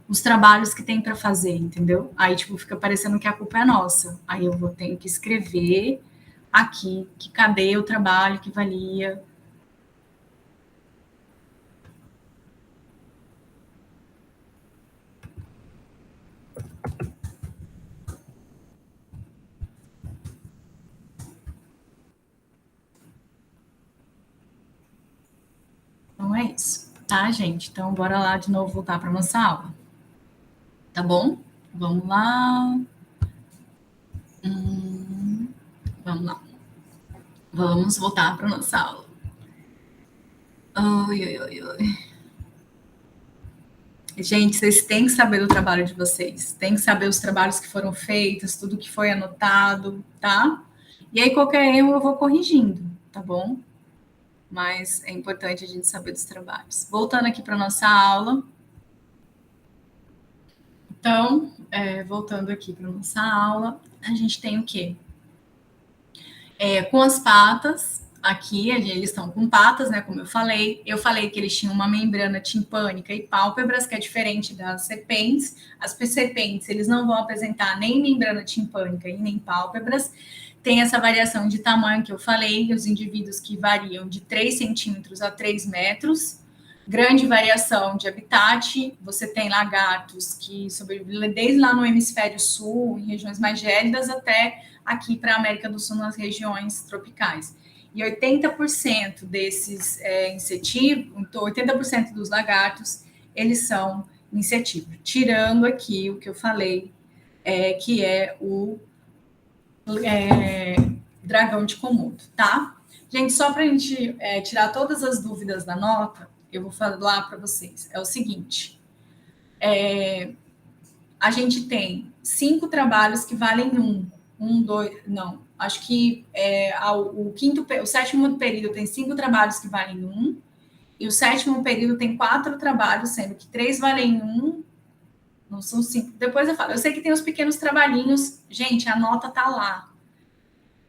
os trabalhos que tem para fazer, entendeu? Aí, tipo, fica parecendo que a culpa é nossa. Aí eu vou ter que escrever aqui, que cadê o trabalho que valia. Então é isso, tá, gente? Então bora lá de novo voltar para nossa aula. Tá bom? Vamos lá. Vamos lá. Vamos voltar para nossa aula. Oi, oi, oi, oi. Gente, vocês têm que saber do trabalho de vocês, têm que saber os trabalhos que foram feitos, tudo que foi anotado, tá? E aí, qualquer erro eu vou corrigindo, tá bom? Mas é importante a gente saber dos trabalhos. Voltando aqui para nossa aula. Então, voltando aqui para nossa aula, a gente tem o quê? Com as patas, aqui eles estão com patas, né? Como eu falei que eles tinham uma membrana timpânica e pálpebras, que é diferente das serpentes. As serpentes, eles não vão apresentar nem membrana timpânica e nem pálpebras. Tem essa variação de tamanho que eu falei, os indivíduos que variam de 3 centímetros a 3 metros. Grande variação de habitat, você tem lagartos que sobrevivem desde lá no hemisfério sul, em regiões mais gélidas, até aqui para a América do Sul, nas regiões tropicais. E 80% desses insetívoros, então 80% dos lagartos, eles são insetívoros. Tirando aqui o que eu falei, que é o dragão de Komodo, tá? Gente, só para a gente tirar todas as dúvidas da nota, eu vou falar para vocês. É o seguinte, a gente tem 5 trabalhos que valem 2, não, acho que o sétimo período tem 5 trabalhos que valem 1, e o sétimo período tem 4 trabalhos, sendo que 3 valem 1, não são 5. Depois eu falo, eu sei que tem os pequenos trabalhinhos, gente, a nota tá lá,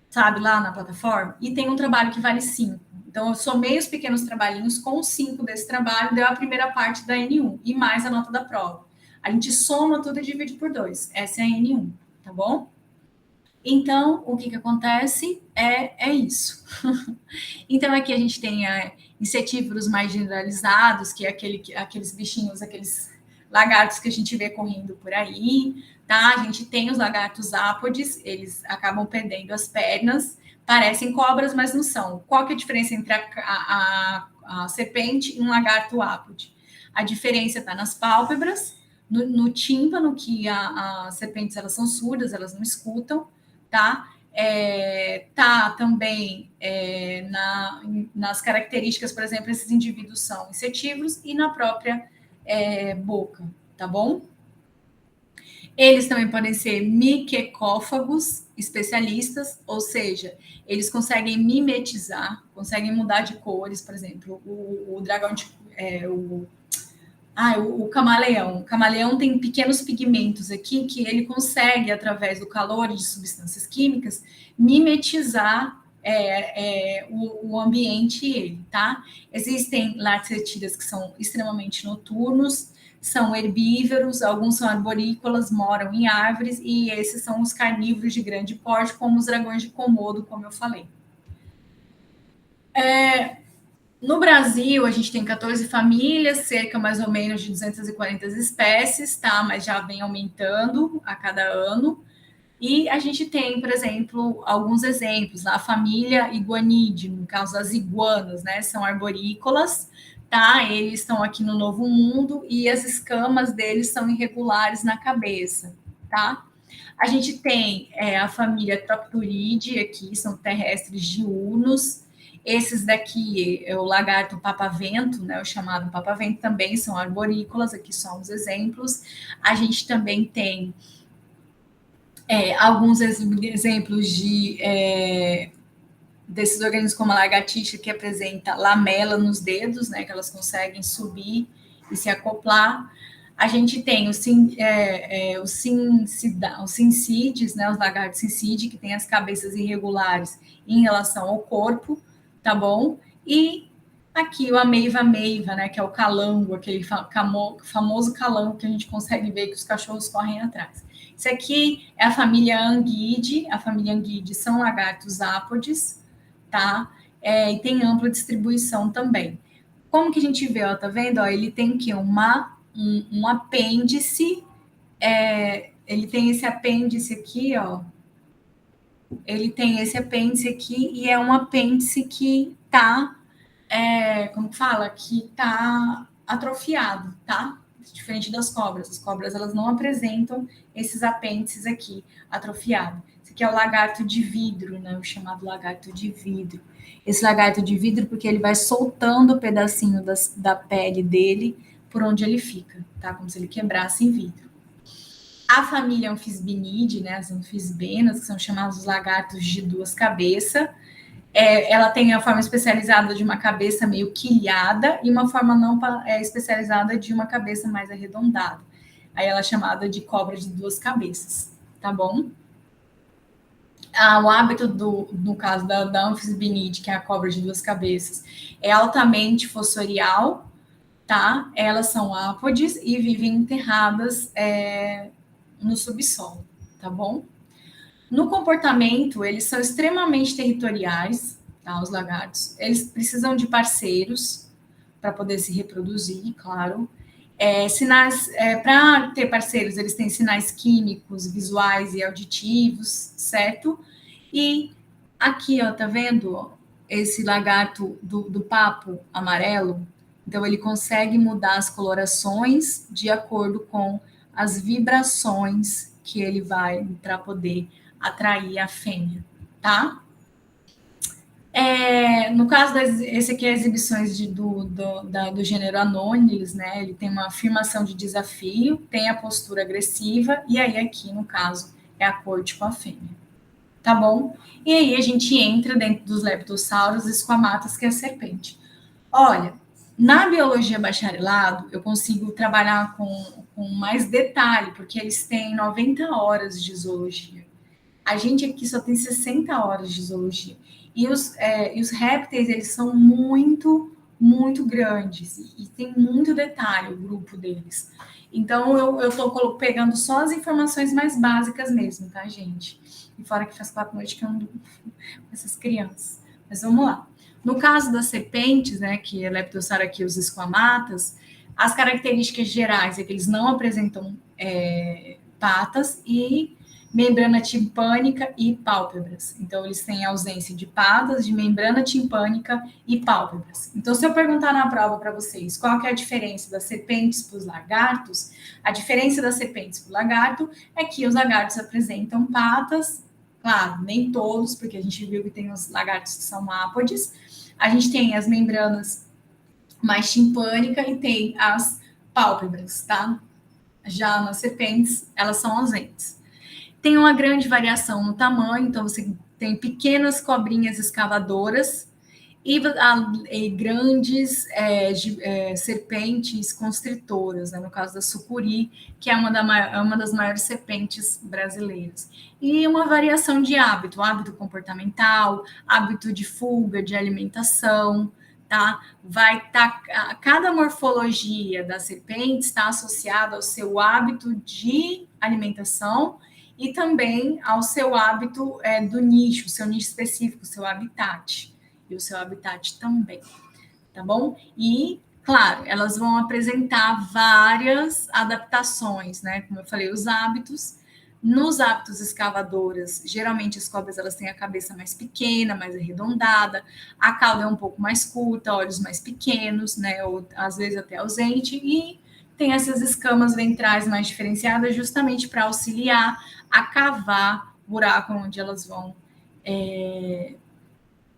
sabe, lá na plataforma, e tem um trabalho que vale 5. Então, eu somei os pequenos trabalhinhos com 5 desse trabalho, deu a primeira parte da N1, e mais a nota da prova. A gente soma tudo e divide por 2. Essa é a N1, tá bom? Então, o que acontece é isso. Então, aqui a gente tem insetívoros mais generalizados, que é aqueles bichinhos, aqueles lagartos que a gente vê correndo por aí, tá? A gente tem os lagartos ápodes, eles acabam perdendo as pernas, parecem cobras, mas não são. Qual que é a diferença entre a serpente e um lagarto ápode? A diferença está nas pálpebras, no tímpano, que as serpentes elas são surdas, elas não escutam, tá? Tá também nas características, por exemplo, esses indivíduos são insetívoros, e na própria boca, tá bom? Eles também podem ser miquecófagos especialistas, ou seja, eles conseguem mimetizar, conseguem mudar de cores, por exemplo, o dragão de... o camaleão. O camaleão tem pequenos pigmentos aqui que ele consegue, através do calor e de substâncias químicas, mimetizar o ambiente e ele, tá? Existem lagartixas que são extremamente noturnos, são herbívoros, alguns são arborícolas, moram em árvores, e esses são os carnívoros de grande porte, como os dragões de Komodo, como eu falei. No Brasil, a gente tem 14 famílias, cerca mais ou menos de 240 espécies, tá? Mas já vem aumentando a cada ano. E a gente tem, por exemplo, alguns exemplos. A família Iguanidae, no caso das iguanas, né? São arborícolas, tá? Eles estão aqui no Novo Mundo e as escamas deles são irregulares na cabeça, tá? A gente tem a família Tropturidae aqui, são terrestres diurnos. Esses daqui, o lagarto papavento, né, o chamado papavento, também são arborícolas, aqui são os exemplos. A gente também tem alguns exemplos desses organismos, como a lagartixa, que apresenta lamela nos dedos, né, que elas conseguem subir e se acoplar. A gente tem os cincídeos, né, os lagartos cincídeos, que têm as cabeças irregulares em relação ao corpo, tá bom? E aqui o ameiva-meiva, né, que é o calango, aquele famoso calango que a gente consegue ver que os cachorros correm atrás. Esse aqui é a família Anguide. A família Anguide são lagartos ápodes, tá? E tem ampla distribuição também. Como que a gente vê, ó, tá vendo? Ó, ele tem que um apêndice, ele tem esse apêndice aqui, ó. Ele tem esse apêndice aqui e é um apêndice que tá, como fala? Que tá atrofiado, tá? Diferente das cobras. As cobras, elas não apresentam esses apêndices aqui, atrofiado. Esse aqui é o lagarto de vidro, né? O chamado lagarto de vidro. Esse lagarto de vidro, porque ele vai soltando o pedacinho da pele dele por onde ele fica, tá? Como se ele quebrasse em vidro. A família Amphisbenidae, né? As anfisbenas, que são chamados lagartos de duas cabeças. Ela tem a forma especializada de uma cabeça meio quilhada e uma forma não especializada de uma cabeça mais arredondada. Aí ela é chamada de cobra de duas cabeças, tá bom? O hábito, no caso da Amphisbenidae, que é a cobra de duas cabeças, é altamente fossorial, tá? Elas são ápodes e vivem enterradas no subsolo, tá bom? No comportamento, eles são extremamente territoriais, tá, os lagartos. Eles precisam de parceiros para poder se reproduzir, claro. Para ter parceiros, eles têm sinais químicos, visuais e auditivos, certo? E aqui, ó, tá vendo esse lagarto do papo amarelo? Então, ele consegue mudar as colorações de acordo com as vibrações que ele vai para poder atrair a fêmea, tá? No caso, esse aqui é exibições do gênero Anônilis, né? Ele tem uma afirmação de desafio, tem a postura agressiva, e aí aqui, no caso, é a corte com a fêmea, tá bom? E aí a gente entra dentro dos leptossauros esquamatas, que é a serpente. Olha, na biologia bacharelado, eu consigo trabalhar com mais detalhe, porque eles têm 90 horas de zoologia. A gente aqui só tem 60 horas de zoologia. E os répteis, eles são muito, muito grandes. E tem muito detalhe o grupo deles. Então, eu estou pegando só as informações mais básicas mesmo, tá, gente? E fora que faz 4 noites que eu ando com essas crianças. Mas vamos lá. No caso das serpentes, né, que é Leptosauro aqui, os esquamatas, as características gerais é que eles não apresentam patas e membrana timpânica e pálpebras. Então, eles têm ausência de patas, de membrana timpânica e pálpebras. Então, se eu perguntar na prova para vocês qual que é a diferença das serpentes para os lagartos, a diferença das serpentes para o lagarto é que os lagartos apresentam patas, claro, nem todos, porque a gente viu que tem os lagartos que são ápodes. A gente tem as membranas mais timpânica e tem as pálpebras, tá? Já nas serpentes, elas são ausentes. Tem uma grande variação no tamanho, então você tem pequenas cobrinhas escavadoras e grandes serpentes constritoras, né, no caso da sucuri, que é uma das maiores serpentes brasileiras. E uma variação de hábito comportamental, hábito de fuga, de alimentação, tá? Cada morfologia da serpente está associada ao seu hábito de alimentação e também ao seu hábito do nicho, seu nicho específico, seu habitat. E o seu habitat também, tá bom? E, claro, elas vão apresentar várias adaptações, né? Como eu falei, os hábitos. Nos hábitos escavadoras, geralmente as cobras elas têm a cabeça mais pequena, mais arredondada, a cauda é um pouco mais curta, olhos mais pequenos, né? Ou às vezes até ausente, e tem essas escamas ventrais mais diferenciadas justamente para auxiliar a cavar o buraco onde elas vão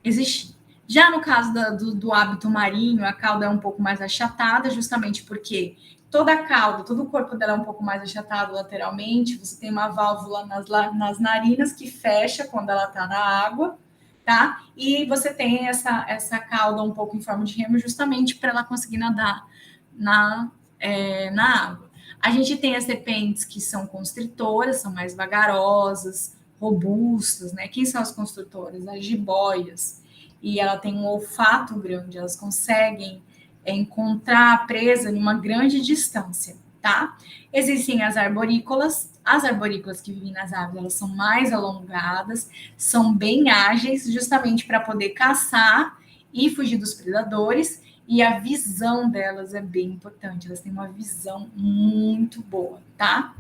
existir. Já no caso do hábito marinho, a cauda é um pouco mais achatada, justamente porque toda a cauda, todo o corpo dela é um pouco mais achatado lateralmente, você tem uma válvula nas narinas que fecha quando ela está na água, tá? E você tem essa cauda um pouco em forma de remo, justamente para ela conseguir nadar na água. A gente tem as serpentes que são constritoras, são mais vagarosas, robustas, né? Quem são as constritoras? As jiboias. E ela tem um olfato grande, elas conseguem encontrar a presa em uma grande distância, tá? Existem as arborícolas As arborícolas que vivem nas árvores, elas são mais alongadas, são bem ágeis, justamente para poder caçar e fugir dos predadores, e a visão delas é bem importante, elas têm uma visão muito boa, tá?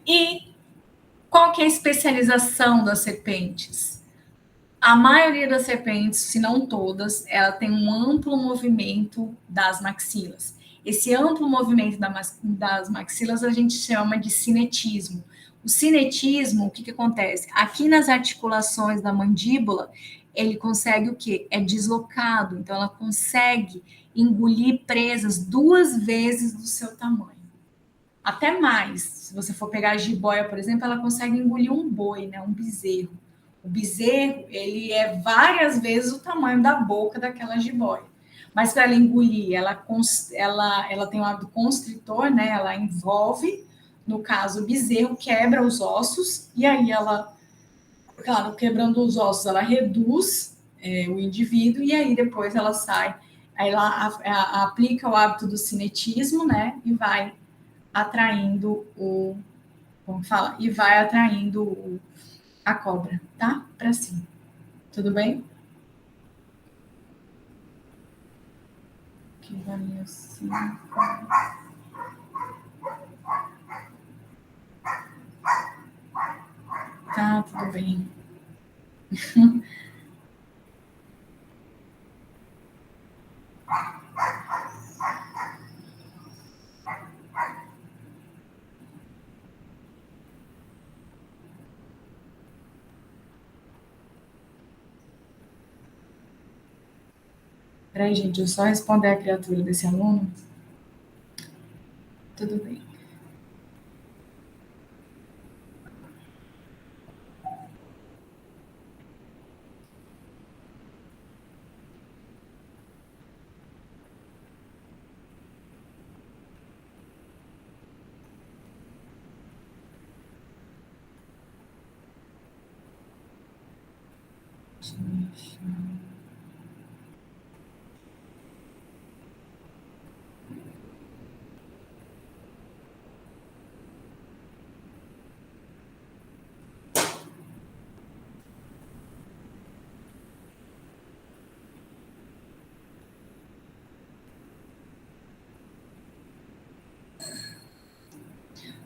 E qual que é a especialização das serpentes? A maioria das serpentes, se não todas, ela tem um amplo movimento das maxilas. Esse amplo movimento das maxilas a gente chama de cinetismo. O cinetismo, o que acontece? Aqui nas articulações da mandíbula, ele consegue o quê? É deslocado, então ela consegue engolir presas 2 vezes do seu tamanho. Até mais. Se você for pegar a jiboia, por exemplo, ela consegue engolir um boi, né? Um bezerro. O bezerro, ele é várias vezes o tamanho da boca daquela jiboia. Mas para ela engolir, ela tem um hábito constritor, né? Ela envolve, no caso, o bezerro quebra os ossos, e aí ela, claro, quebrando os ossos, ela reduz o indivíduo, e aí depois ela sai, aí ela aplica o hábito do cinetismo, né? E vai atraindo e vai atraindo a cobra, tá? Para cima. Tudo bem? Que valia assim. Tá, tudo bem. Peraí, gente, eu só responder a criatura desse aluno. Tudo bem.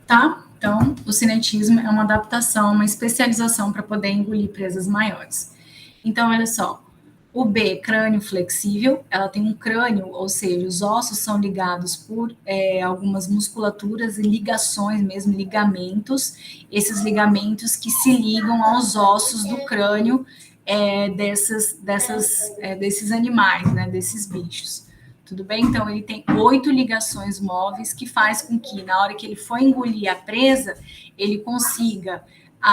Tá? Então, o cinetismo é uma adaptação, uma especialização para poder engolir presas maiores. Então, olha só, o B, crânio flexível, ela tem um crânio, ou seja, os ossos são ligados por algumas musculaturas e ligações mesmo, ligamentos, esses ligamentos que se ligam aos ossos do crânio desses animais, né, desses bichos. Tudo bem? Então, ele tem 8 ligações móveis que faz com que, na hora que ele for engolir a presa, ele consiga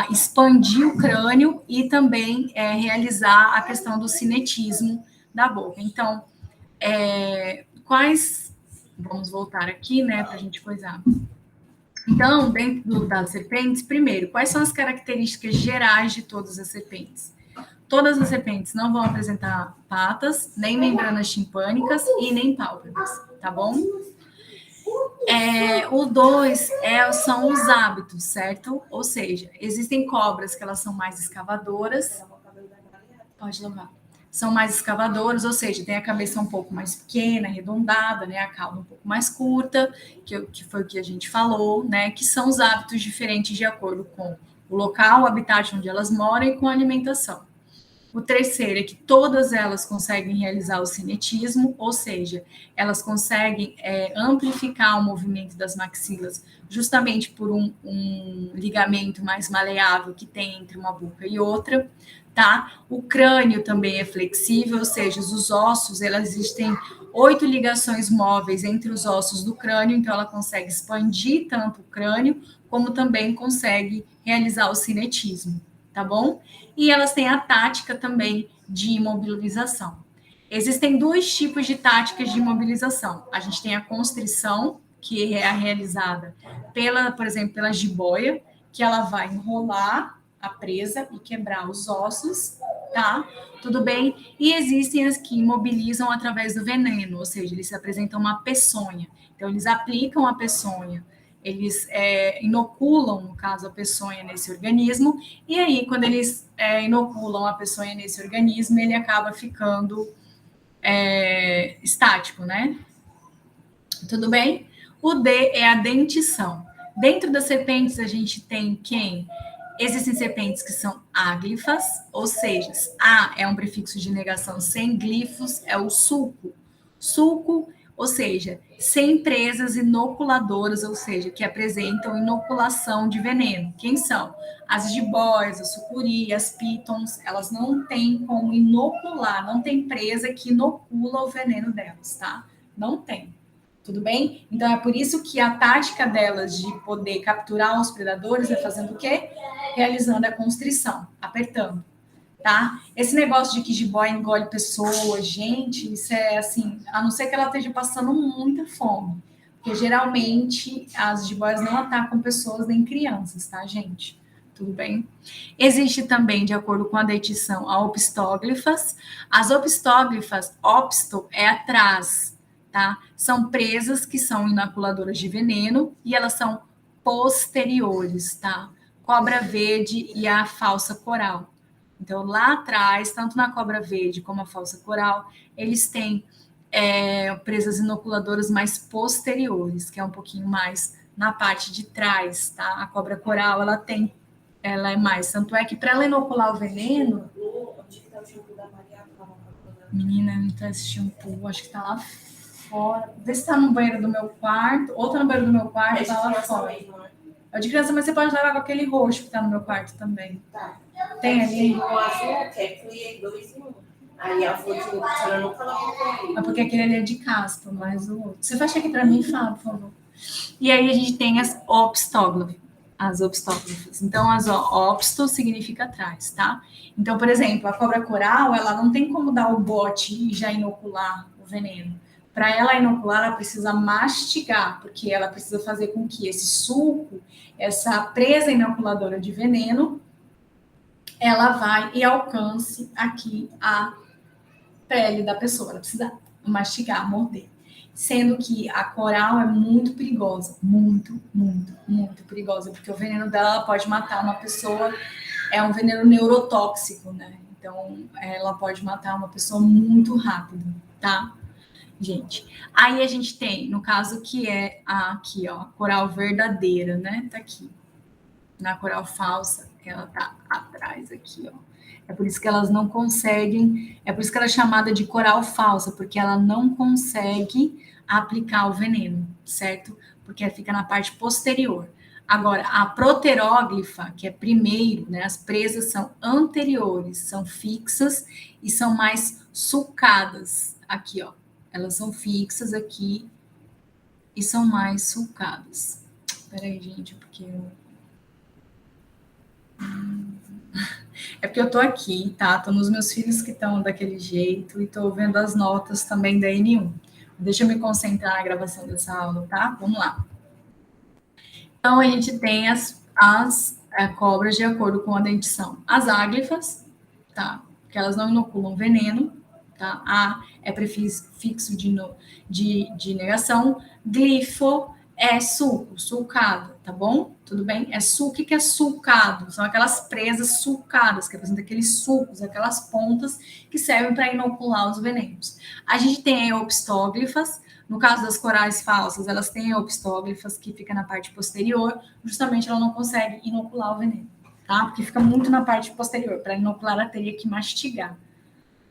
expandir o crânio e também realizar a questão do cinetismo da boca. Então, vamos voltar aqui, né, para a gente coisar. Então, dentro das serpentes, primeiro, quais são as características gerais de todas as serpentes? Todas as serpentes não vão apresentar patas, nem membranas timpânicas e nem pálpebras, tá bom? O 2 são os hábitos, certo? Ou seja, existem cobras que elas são mais escavadoras. Pode levar. São mais escavadoras, ou seja, tem a cabeça um pouco mais pequena, arredondada, né? A cauda um pouco mais curta, que foi o que a gente falou, né? Que são os hábitos diferentes de acordo com o local, o habitat onde elas moram e com a alimentação. O terceiro é que todas elas conseguem realizar o cinetismo, ou seja, elas conseguem amplificar o movimento das maxilas justamente por um ligamento mais maleável que tem entre uma boca e outra, tá? O crânio também é flexível, ou seja, os ossos, existem 8 ligações móveis entre os ossos do crânio, então ela consegue expandir tanto o crânio, como também consegue realizar o cinetismo, tá bom? E elas têm a tática também de imobilização. Existem 2 tipos de táticas de imobilização. A gente tem a constrição, que é realizada por exemplo, pela jiboia, que ela vai enrolar a presa e quebrar os ossos, tá? Tudo bem? E existem as que imobilizam através do veneno, ou seja, eles apresentam uma peçonha. Então, eles aplicam a peçonha eles inoculam, no caso, a peçonha nesse organismo, e aí, quando eles inoculam a peçonha nesse organismo, ele acaba ficando estático, né? Tudo bem? O D é a dentição. Dentro das serpentes, a gente tem quem? Existem serpentes que são áglifas, ou seja, A é um prefixo de negação sem glifos, é o sulco. Sulco, ou seja, sem presas inoculadoras, ou seja, que apresentam inoculação de veneno. Quem são? As jiboias, a sucuri, as pitons, elas não têm como inocular, não tem presa que inocula o veneno delas, tá? Não tem. Tudo bem? Então, é por isso que a tática delas de poder capturar os predadores é fazendo o quê? Realizando a constrição, apertando, tá? Esse negócio de que jiboia engole pessoas, gente, isso é assim, a não ser que ela esteja passando muita fome. Porque, geralmente, as jiboias não atacam pessoas nem crianças, tá, gente? Tudo bem? Existe também, de acordo com a dentição, a opistóglifas. As opistóglifas, opsto é atrás, tá? São presas que são inoculadoras de veneno e elas são posteriores, tá? Cobra verde e a falsa coral. Então, lá atrás, tanto na cobra verde como a falsa coral, eles têm presas inoculadoras mais posteriores, que é um pouquinho mais na parte de trás, tá? A cobra coral, ela é mais. Tanto é que para ela inocular o veneno. Menina, não tá esse shampoo, acho que tá lá fora. Vê se tá no banheiro do meu quarto, ou tá no banheiro do meu quarto, tá lá fora. É de criança, mas você pode levar com aquele roxo que tá no meu quarto também. Tá. Tem ali? O azul, que é clear 2 em 1. Aí a foto, a senhora não coloca. É porque aquele ali é de caspa, mas o outro. Você fecha aqui pra mim, Fábio, por favor. E aí a gente tem as opistóglifas. Então, as opsto significa atrás, tá? Então, por exemplo, a cobra coral, ela não tem como dar o bote e já inocular o veneno. Para ela inocular, ela precisa mastigar, porque ela precisa fazer com que esse suco, essa presa inoculadora de veneno, ela vai e alcance aqui a pele da pessoa. Ela precisa mastigar, morder. Sendo que a coral é muito perigosa, muito, muito, muito perigosa, porque o veneno dela pode matar uma pessoa, é um veneno neurotóxico, né? Então, ela pode matar uma pessoa muito rápido, tá? Gente, aí a gente tem, no caso, que é aqui, ó, a coral verdadeira, né? Tá aqui. Na coral falsa, ela tá atrás aqui, ó. É por isso que elas não conseguem, é por isso que ela é chamada de coral falsa, porque ela não consegue aplicar o veneno, certo? Porque fica na parte posterior. Agora, a proteróglifa, que é primeiro, né? As presas são anteriores, são fixas e são mais sulcadas. Aqui, ó. Elas são fixas aqui e são mais sulcadas. Peraí, gente, porque eu... É porque eu tô aqui, tá? Tô nos meus filhos que estão daquele jeito e tô vendo as notas também da N1. Deixa eu me concentrar na gravação dessa aula, tá? Vamos lá. Então, a gente tem as cobras de acordo com a dentição. As áglifas, tá? Porque elas não inoculam veneno, tá? A é prefixo de negação. Glifo é suco, sulcado, tá bom? Tudo bem? O que é sulcado? São aquelas presas sulcadas, que apresentam aqueles sucos, aquelas pontas que servem para inocular os venenos. A gente tem opistóglifas. No caso das corais falsas, elas têm opistóglifas, que fica na parte posterior. Justamente ela não consegue inocular o veneno, tá? Porque fica muito na parte posterior. Para inocular, ela teria que mastigar,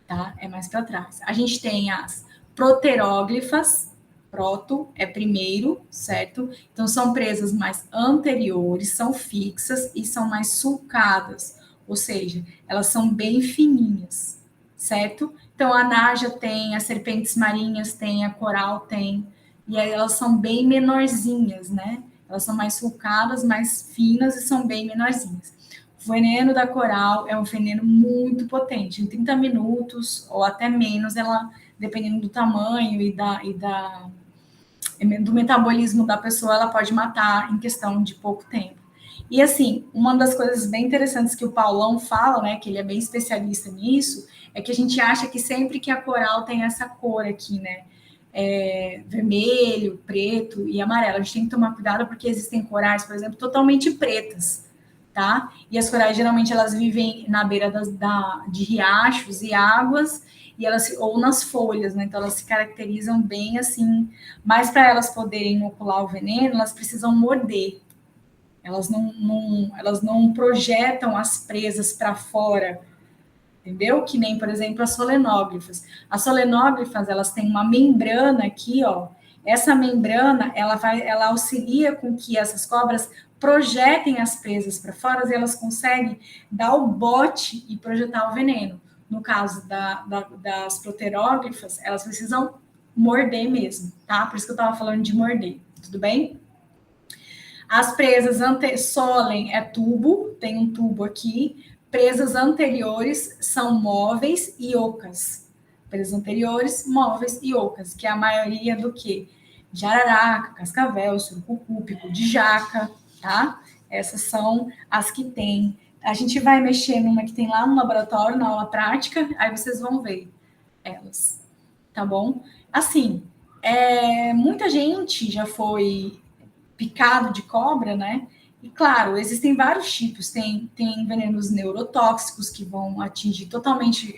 tá? É mais para trás. A gente tem as proteróglifas. Proto é primeiro, certo? Então, são presas mais anteriores, são fixas e são mais sulcadas, ou seja, elas são bem fininhas, certo? Então, a naja tem, as serpentes marinhas tem, a coral tem, e aí elas são bem menorzinhas, né? Elas são mais sulcadas, mais finas e são bem menorzinhas. O veneno da coral é um veneno muito potente, em 30 minutos ou até menos, ela, dependendo do tamanho e do metabolismo da pessoa, ela pode matar em questão de pouco tempo. E assim, uma das coisas bem interessantes que o Paulão fala, né, que ele é bem especialista nisso, é que a gente acha que sempre que a coral tem essa cor aqui, né, vermelho, preto e amarelo. A gente tem que tomar cuidado porque existem corais, por exemplo, totalmente pretas, tá? E as corais, geralmente, elas vivem na beira de riachos e águas, e ou nas folhas, né? Então, elas se caracterizam bem assim, mas para elas poderem inocular o veneno, elas precisam morder. Elas não projetam as presas para fora, entendeu? Que nem, por exemplo, as solenógrafas. As solenógrafas, elas têm uma membrana aqui, ó. Essa membrana, ela auxilia com que essas cobras projetem as presas para fora e elas conseguem dar o bote e projetar o veneno. No caso das proterógrafas, elas precisam morder mesmo, tá? Por isso que eu estava falando de morder, tudo bem? As presas solen é tubo, tem um tubo aqui. Presas anteriores são móveis e ocas. Presas anteriores, móveis e ocas, que é a maioria do quê? Jararaca, cascavel, surucucu, pico de jaca, tá? Essas são as que tem. A gente vai mexer numa que tem lá no laboratório, na aula prática, aí vocês vão ver elas, tá bom? Assim, muita gente já foi picado de cobra, né? E claro, existem vários tipos. Tem venenos neurotóxicos que vão atingir totalmente,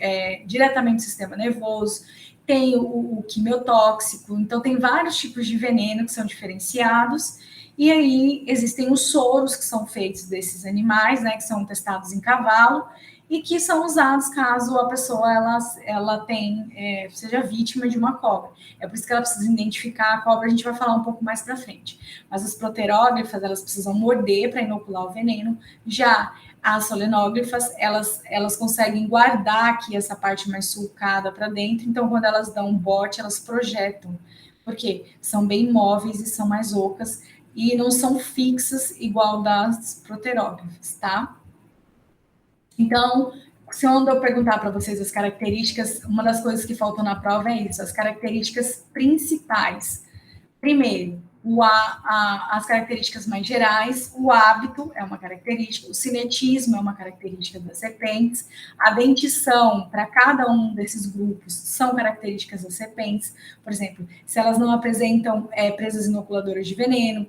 diretamente o sistema nervoso. Tem o quimiotóxico. Então, tem vários tipos de veneno que são diferenciados. E aí, existem os soros que são feitos desses animais, né? Que são testados em cavalo e que são usados caso a pessoa seja vítima de uma cobra. É por isso que ela precisa identificar a cobra, a gente vai falar um pouco mais para frente. Mas as proterógrafas, elas precisam morder para inocular o veneno. Já as solenógrafas, elas conseguem guardar aqui essa parte mais sulcada para dentro, então quando elas dão um bote, elas projetam, porque são bem móveis e são mais ocas, e não são fixas igual das proterógrafas, tá? Então, se eu perguntar para vocês as características, uma das coisas que faltam na prova é isso, as características principais. Primeiro, as características mais gerais, o hábito é uma característica, o cinetismo é uma característica das serpentes, a dentição para cada um desses grupos são características das serpentes, por exemplo, se elas não apresentam presas inoculadoras de veneno,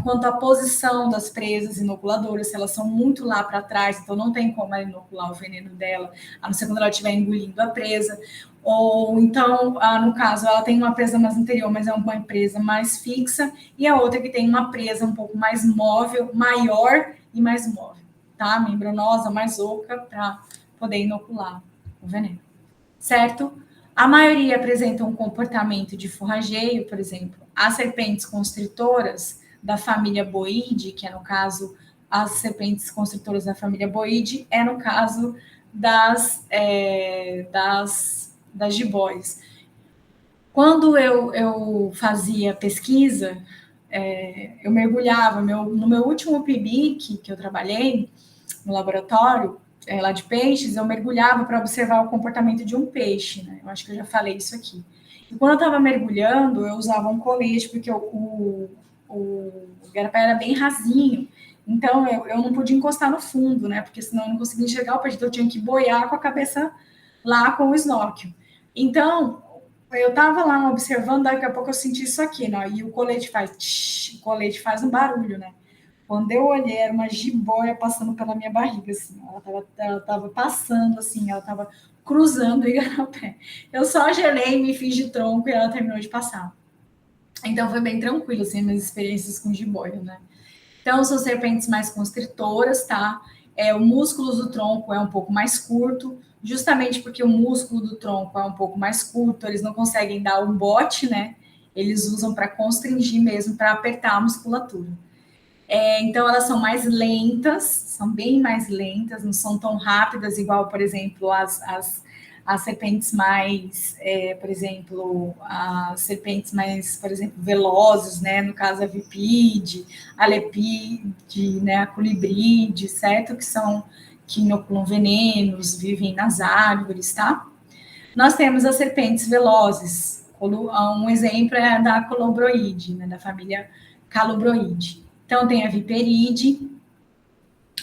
quanto à posição das presas inoculadoras, se elas são muito lá para trás, então não tem como ela inocular o veneno dela, a não ser quando ela estiver engolindo a presa, ou então, no caso, ela tem uma presa mais anterior, mas é uma presa mais fixa, e a outra que tem uma presa um pouco mais móvel, maior e mais móvel, tá? Membranosa, mais oca, para poder inocular o veneno, certo? A maioria apresenta um comportamento de forrageio, por exemplo, as serpentes constritoras da família Boide, que é no caso, as serpentes constritoras da família Boide, é no caso das jiboias. Quando eu fazia pesquisa, eu mergulhava, no meu último PIBIC que eu trabalhei no laboratório, lá de peixes, eu mergulhava para observar o comportamento de um peixe, né? Eu acho que eu já falei isso aqui. E quando eu estava mergulhando, eu usava um colete, porque o igarapé era bem rasinho, então eu não podia encostar no fundo, né? Porque senão eu não conseguia enxergar o peixe, então eu tinha que boiar com a cabeça lá com o snorkel. Então, eu estava lá observando, daqui a pouco eu senti isso aqui, né? E o colete faz um barulho, né? Quando eu olhei, era uma jiboia passando pela minha barriga, assim. Ela tava passando, assim, ela tava cruzando o igarapé. Eu só gelei, me fiz de tronco e ela terminou de passar. Então, foi bem tranquilo, assim, minhas experiências com jiboia, né? Então, são serpentes mais constritoras, tá? O músculo do tronco é um pouco mais curto, justamente porque o músculo do tronco é um pouco mais curto, eles não conseguem dar um bote, né? Eles usam para constringir mesmo, para apertar a musculatura. Então, elas são mais lentas, são bem mais lentas, não são tão rápidas, igual, por exemplo, as serpentes mais, por exemplo, as serpentes mais, por exemplo, velozes, né? No caso, a vipide, a lepide, né? A colibride, certo? Que inoculam venenos, vivem nas árvores, tá? Nós temos as serpentes velozes. Um exemplo é a da colobroide, né? Da família calobroide. Então, tem a viperide.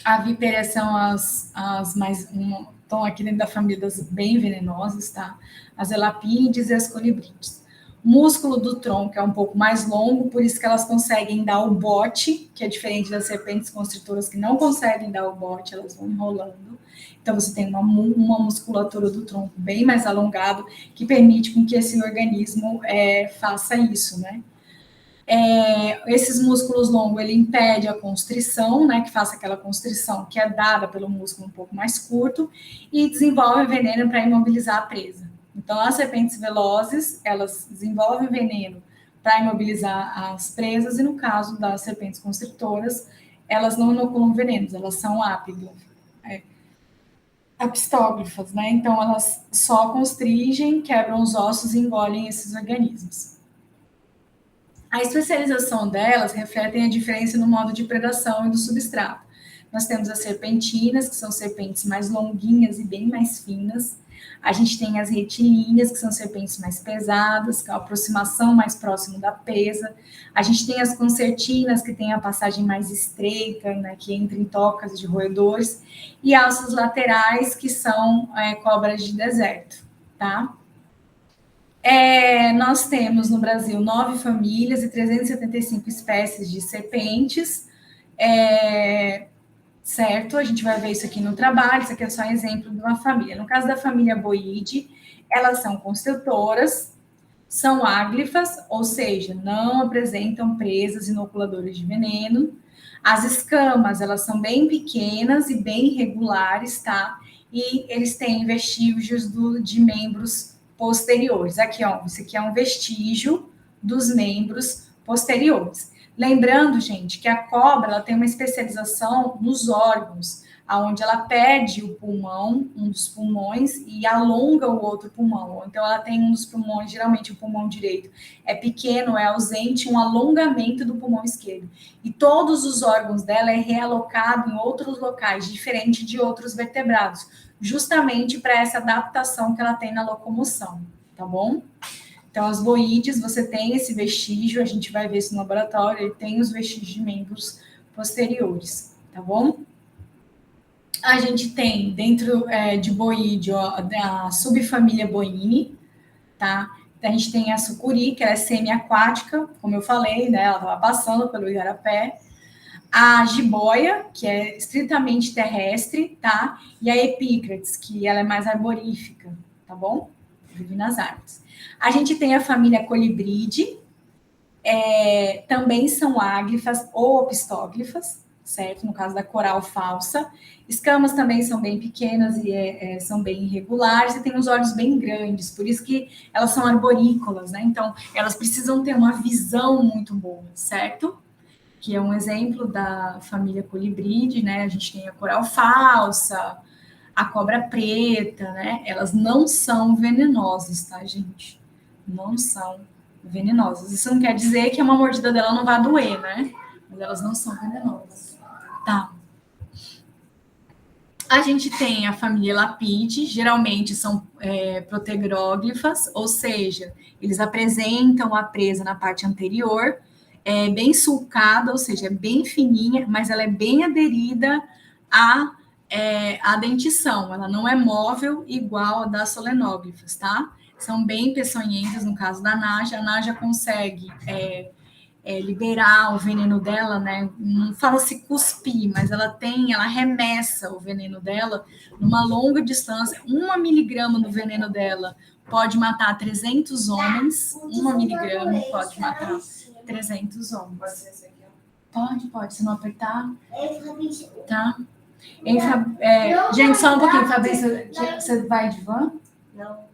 A vipera são as mais... estão aqui dentro da família das bem venenosas, tá? As elapides e as colibrides. O músculo do tronco é um pouco mais longo, por isso que elas conseguem dar o bote, que é diferente das serpentes constritoras que não conseguem dar o bote, elas vão enrolando. Então, você tem uma musculatura do tronco bem mais alongado, que permite com que esse organismo faça isso, né? Esses músculos longos, ele impede a constrição, né, que faça aquela constrição que é dada pelo músculo um pouco mais curto, e desenvolve veneno para imobilizar a presa. Então, as serpentes velozes, elas desenvolvem veneno para imobilizar as presas, e no caso das serpentes constritoras, elas não inoculam venenos, elas são apistóglifas, né? Então, elas só constrigem, quebram os ossos e engolem esses organismos. A especialização delas reflete a diferença no modo de predação e do substrato. Nós temos as serpentinas, que são serpentes mais longuinhas e bem mais finas. A gente tem as retilíneas, que são serpentes mais pesadas, com a aproximação mais próxima da presa. A gente tem as concertinas, que têm a passagem mais estreita, né, que entra em tocas de roedores. E alças laterais, que são cobras de deserto, tá? Nós temos no Brasil 9 famílias e 375 espécies de serpentes, certo? A gente vai ver isso aqui no trabalho, isso aqui é só um exemplo de uma família. No caso da família Boide, elas são construtoras, são áglifas, ou seja, não apresentam presas inoculadoras de veneno. As escamas, elas são bem pequenas e bem regulares, tá? E eles têm vestígios de membros posteriores. Aqui, ó, isso aqui é um vestígio dos membros posteriores. Lembrando, gente, que a cobra ela tem uma especialização nos órgãos, onde ela perde o pulmão, um dos pulmões, e alonga o outro pulmão. Então, ela tem um dos pulmões, geralmente o pulmão direito é pequeno, é ausente, um alongamento do pulmão esquerdo. E todos os órgãos dela é realocado em outros locais, diferente de outros vertebrados, justamente para essa adaptação que ela tem na locomoção, tá bom? Então, as boídeas, você tem esse vestígio, a gente vai ver isso no laboratório, ele tem os vestígios de membros posteriores, tá bom? A gente tem, dentro de boídeo, da subfamília Boini, tá? A gente tem a sucuri, que ela é semi-aquática, como eu falei, né? Ela estava passando pelo igarapé. A jiboia, que é estritamente terrestre, tá? E a epícrates, que ela é mais arborífica, tá bom? Vive nas árvores. A gente tem a família colibrídea, também são áglifas ou opistóglifas, certo? No caso da coral falsa. Escamas também são bem pequenas e são bem irregulares e têm os olhos bem grandes, por isso que elas são arborícolas, né? Então, elas precisam ter uma visão muito boa, certo? Que é um exemplo da família colibrídea, né? A gente tem a coral falsa, a cobra preta, né? Elas não são venenosas, tá, gente? Não são venenosas. Isso não quer dizer que uma mordida dela não vai doer, né? Mas elas não são venenosas. Tá. A gente tem a família Lapide, geralmente são protegróglifas, ou seja, eles apresentam a presa na parte anterior, bem sulcada, ou seja, é bem fininha, mas ela é bem aderida à dentição, ela não é móvel igual a das solenóglifas, tá? São bem peçonhentas, no caso da Naja, a Naja consegue liberar o veneno dela, né? Não fala-se cuspir, mas ela arremessa o veneno dela numa longa distância. 1 miligrama do veneno dela pode matar 300 homens. 1 miligrama pode matar 300 homens. Pode, se não apertar. Tá? Gente, só um pouquinho, Fabrício. Você vai de van? Não.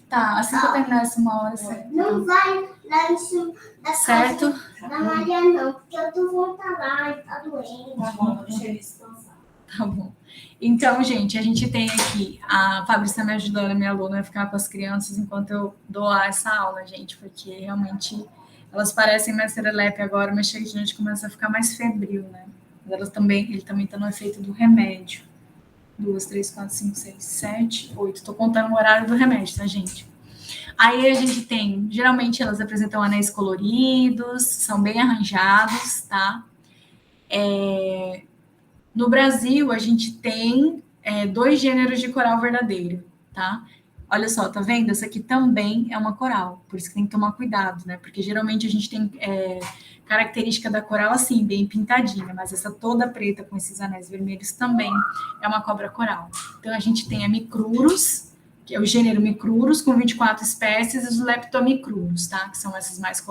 Tá, assim que eu terminar essa 1 hora, você... Não vai lá em cima da certo? Casa da Maria, não, porque eu tô voltando lá e tá doendo. Tá bom, deixa ele descansar. Tá bom. Então, gente, a gente tem aqui, a Fabrícia me ajudando, a minha aluna, a ficar com as crianças enquanto eu dou essa aula, gente, porque realmente elas parecem mais serelepe agora, mas chega de noite começa a ficar mais febril, né? Mas ele também tá no efeito do remédio. 2, 3, 4, 5, 6, 7, 8. Estou contando o horário do remédio, tá, gente? Aí a gente tem, geralmente elas apresentam anéis coloridos, são bem arranjados, tá? No Brasil, a gente tem 2 gêneros de coral verdadeiro, tá? Olha só, tá vendo? Essa aqui também é uma coral, por isso que tem que tomar cuidado, né? Porque geralmente a gente tem característica da coral assim, bem pintadinha, mas essa toda preta com esses anéis vermelhos também é uma cobra coral. Então a gente tem a Micrurus, que é o gênero Micrurus, com 24 espécies, e os Leptomicrurus, tá? Que são essas mais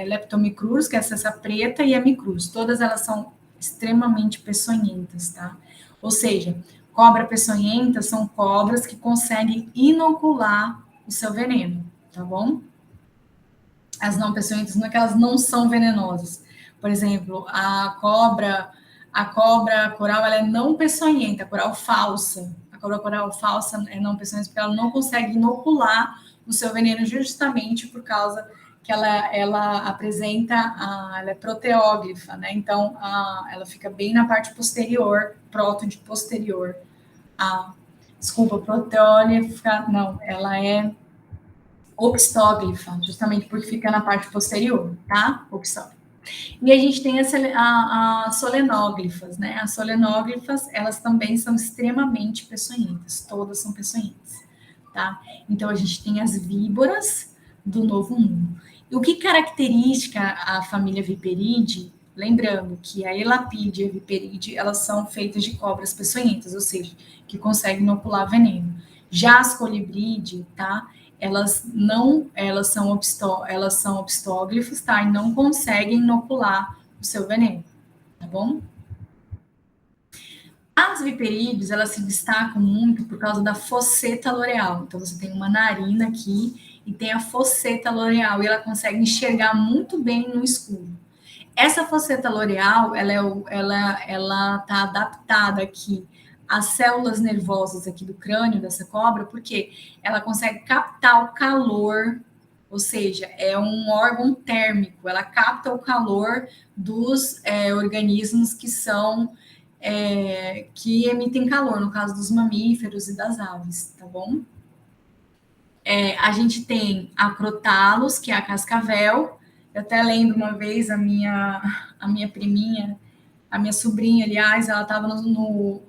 Leptomicrurus, que é essa preta, e a Micrurus. Todas elas são extremamente peçonhentas, tá? Ou seja, cobra peçonhenta são cobras que conseguem inocular o seu veneno, tá bom? As não peçonhentas não é que elas não são venenosas. Por exemplo, a cobra coral, ela é não peçonhenta, coral falsa. A cobra coral falsa é não peçonhenta porque ela não consegue inocular o seu veneno justamente por causa que ela apresenta, ela é proteóglifa, né? Então, ela fica bem na parte posterior, prótode posterior. Desculpa, proteóglifa, não, ela é opistóglifa, justamente porque fica na parte posterior, tá? Opistóglifa. E a gente tem as solenóglifas, né? As solenóglifas, elas também são extremamente peçonhentas, todas são peçonhentas, tá? Então, a gente tem as víboras do Novo Mundo. E o que caracteriza a família Viperidae, lembrando que a Elapidae e a Viperidae, elas são feitas de cobras peçonhentas, ou seja, que conseguem inocular veneno. Já as Colibrídeas, tá? Elas são opistóglifos, tá? E não conseguem inocular o seu veneno, tá bom? As viperídeos, elas se destacam muito por causa da fosseta loreal. Então, você tem uma narina aqui e tem a fosseta loreal, e ela consegue enxergar muito bem no escuro. Essa fosseta loreal, ela tá adaptada aqui às células nervosas aqui do crânio dessa cobra, porque ela consegue captar o calor, ou seja, é um órgão térmico, ela capta o calor dos organismos que emitem calor, no caso dos mamíferos e das aves, tá bom? A gente tem a Crotalus, que é a cascavel. Eu até lembro uma vez a minha priminha, a minha sobrinha, aliás, ela estava no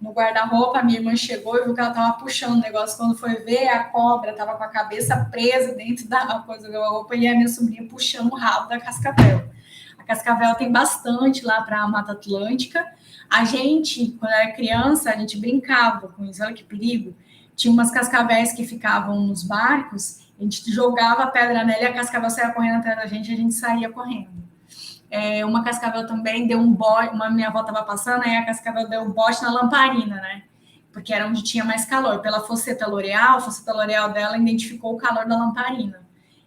guarda-roupa, a minha irmã chegou e viu que ela estava puxando o negócio. Quando foi ver, a cobra estava com a cabeça presa dentro da coisa da roupa e a minha sobrinha puxando o rabo da cascavel. A cascavel tem bastante lá para a Mata Atlântica. A gente, quando era criança, a gente brincava com isso, olha que perigo. Tinha umas cascavéis que ficavam nos barcos, a gente jogava a pedra nela e a cascavel saía correndo atrás da gente e a gente saía correndo. Uma cascavel também deu um bote, minha avó estava passando, aí a cascavel deu um bote na lamparina, né? Porque era onde tinha mais calor. Pela fosseta loreal, a fosseta loreal dela identificou o calor da lamparina.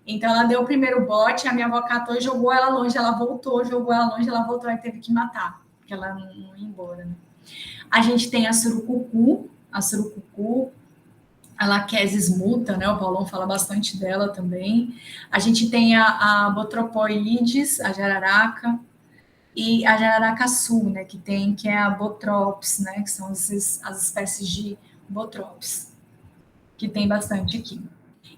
Então, ela deu o primeiro bote, a minha avó catou e jogou ela longe, ela voltou, jogou ela longe, ela voltou e teve que matar, porque ela não ia embora, né? A gente tem a surucucu, a Lachesis muta, né? O Paulão fala bastante dela também. A gente tem a Botropoides, a jararaca, e a jararaca sul, né? Que é a Botrops, né? Que são as espécies de Botrops, que tem bastante aqui.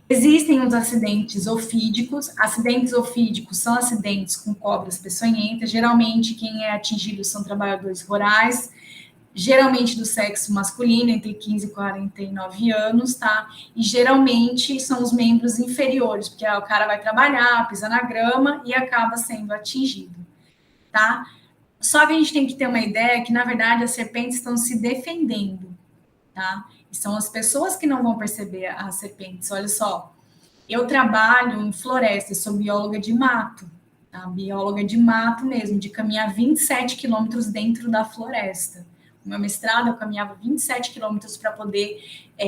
Existem os acidentes ofídicos. Acidentes ofídicos são acidentes com cobras peçonhentas. Geralmente, quem é atingido são trabalhadores rurais, geralmente do sexo masculino, entre 15 e 49 anos, tá? E geralmente são os membros inferiores, porque o cara vai trabalhar, pisa na grama e acaba sendo atingido, tá? Só que a gente tem que ter uma ideia que, na verdade, as serpentes estão se defendendo, tá? E são as pessoas que não vão perceber as serpentes. Olha só, eu trabalho em floresta, sou bióloga de mato, tá? Bióloga de mato mesmo, de caminhar 27 quilômetros dentro da floresta. No meu mestrado, eu caminhava 27 quilômetros para poder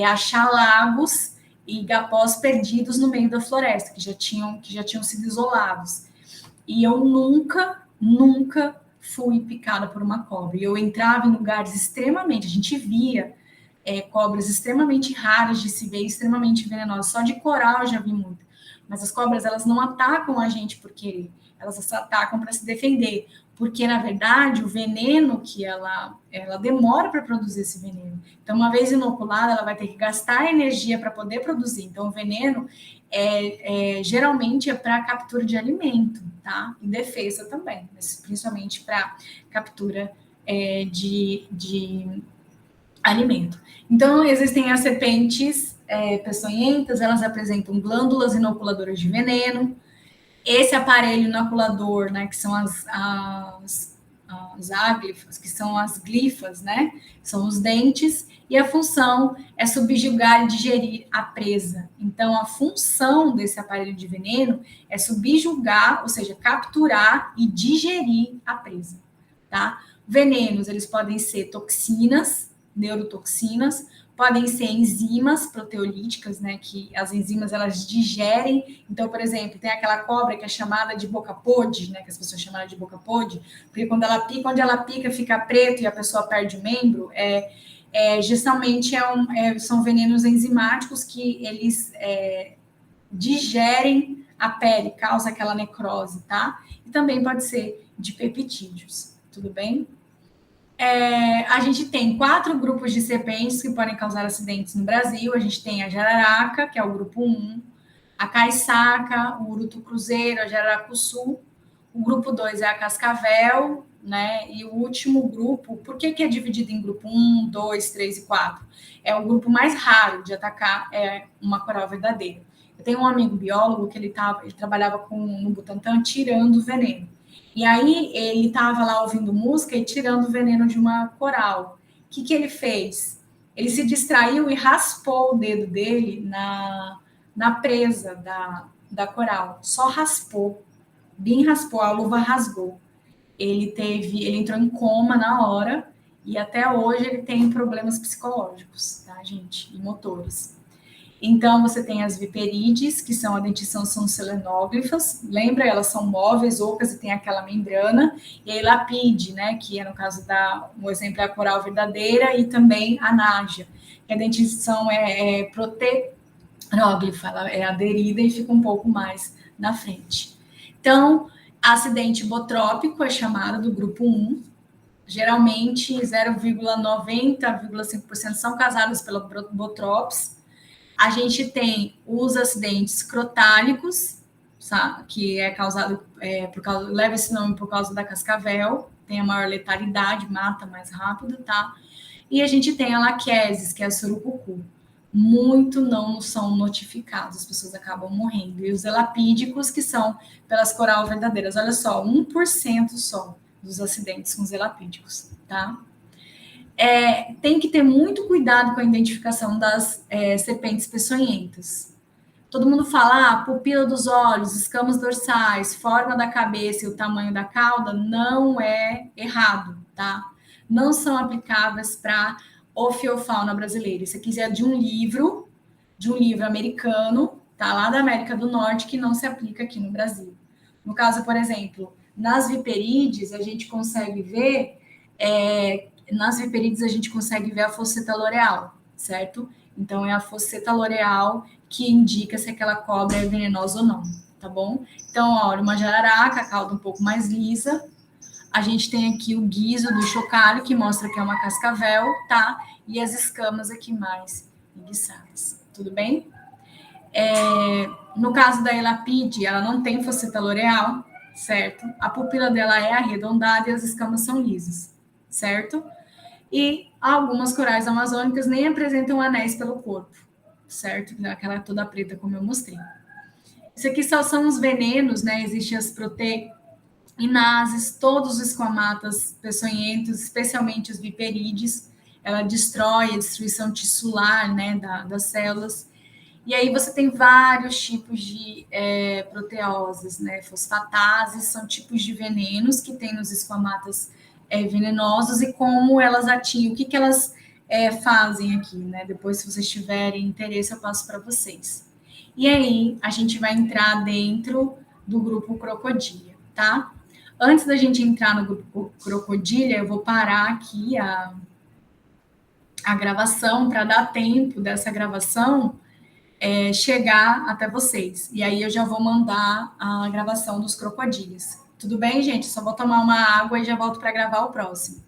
achar lagos e igapós perdidos no meio da floresta, que já tinham sido isolados. E eu nunca fui picada por uma cobra. E eu entrava em lugares extremamente... A gente via cobras extremamente raras de se ver, extremamente venenosas. Só de coral eu já vi muito. Mas as cobras, elas não atacam a gente por querer. Elas atacam para se defender. Porque, na verdade, o veneno que ela demora para produzir esse veneno. Então, uma vez inoculada, ela vai ter que gastar energia para poder produzir. Então, o veneno geralmente é para captura de alimento, tá? E defesa também, mas principalmente para captura de alimento. Então, existem as serpentes peçonhentas, elas apresentam glândulas inoculadoras de veneno. Esse aparelho inoculador, né, que são as áglifas, que são as glifas, né, são os dentes, e a função é subjugar e digerir a presa. Então, a função desse aparelho de veneno é subjugar, ou seja, capturar e digerir a presa, tá? Venenos, eles podem ser toxinas, neurotoxinas, podem ser enzimas proteolíticas, né, que as enzimas, elas digerem. Então, por exemplo, tem aquela cobra que é chamada de boca-podre, né, que as pessoas chamam de boca-podre, porque quando ela pica, onde ela pica fica preto e a pessoa perde o membro, geralmente são venenos enzimáticos que eles digerem a pele, causa aquela necrose, tá? E também pode ser de peptídeos, tudo bem? A gente tem 4 grupos de serpentes que podem causar acidentes no Brasil. A gente tem a jararaca, que é o grupo 1, a caiçaca, o urutu-cruzeiro, a jararacuçu. O grupo 2 é a cascavel, né? E o último grupo, por que é dividido em grupo 1, 2, 3 e 4? É o grupo mais raro de atacar uma coral verdadeira. Eu tenho um amigo biólogo que ele trabalhava no Butantan tirando veneno. E aí ele estava lá ouvindo música e tirando o veneno de uma coral. O que ele fez? Ele se distraiu e raspou o dedo dele na presa da coral. Só raspou. Bem raspou, a luva rasgou. Ele entrou em coma na hora e até hoje ele tem problemas psicológicos, tá, gente? E motores. Então, você tem as viperídeos, que são a dentição, são selenóglifas. Lembra? Elas são móveis, ocas e tem aquela membrana. E a elapide, né? Que é, no caso um exemplo é a coral verdadeira e também a nágia. Que a dentição proteróglifa, ela é aderida e fica um pouco mais na frente. Então, acidente botrópico é chamado do grupo 1. Geralmente, 0,90,5% são causados pela botrops. A gente tem os acidentes crotálicos, sabe, que é causado leva esse nome por causa da cascavel, tem a maior letalidade, mata mais rápido, tá? E a gente tem a laqueses, que é a surucucu. Muito não são notificados, as pessoas acabam morrendo. E os elapídicos, que são pelas coral verdadeiras. Olha só, 1% só dos acidentes com os elapídicos, tá? Tem que ter muito cuidado com a identificação das serpentes peçonhentas. Todo mundo fala, pupila dos olhos, escamas dorsais, forma da cabeça e o tamanho da cauda, não é errado, tá? Não são aplicáveis para ofiofauna brasileira. Isso aqui é de um livro americano, tá? Lá da América do Norte, que não se aplica aqui no Brasil. No caso, por exemplo, nas viperídeos, a gente consegue ver a fosseta loreal, certo? Então, é a fosseta loreal que indica se aquela cobra é venenosa ou não, tá bom? Então, olha, uma jararaca, a cauda um pouco mais lisa. A gente tem aqui o guiso do chocalho, que mostra que é uma cascavel, tá? E as escamas aqui mais enguiçadas, tudo bem? No caso da elapide, ela não tem fosseta loreal, certo? A pupila dela é arredondada e as escamas são lisas, certo? E algumas corais amazônicas nem apresentam anéis pelo corpo, certo? Aquela toda preta, como eu mostrei. Isso aqui só são os venenos, né? Existem as proteinases, todos os esquamatas peçonhentos, especialmente os viperídeos. Ela destrói a destruição tissular, né, das células. E aí você tem vários tipos de proteoses, né? Fosfatases são tipos de venenos que tem nos esquamatas venenosos e como elas atingem, o que elas fazem aqui, né? Depois, se vocês tiverem interesse, eu passo para vocês. E aí, a gente vai entrar dentro do grupo crocodília, tá? Antes da gente entrar no grupo crocodília, eu vou parar aqui a gravação para dar tempo dessa gravação chegar até vocês. E aí eu já vou mandar a gravação dos crocodílios. Tudo bem, gente? Só vou tomar uma água e já volto para gravar o próximo.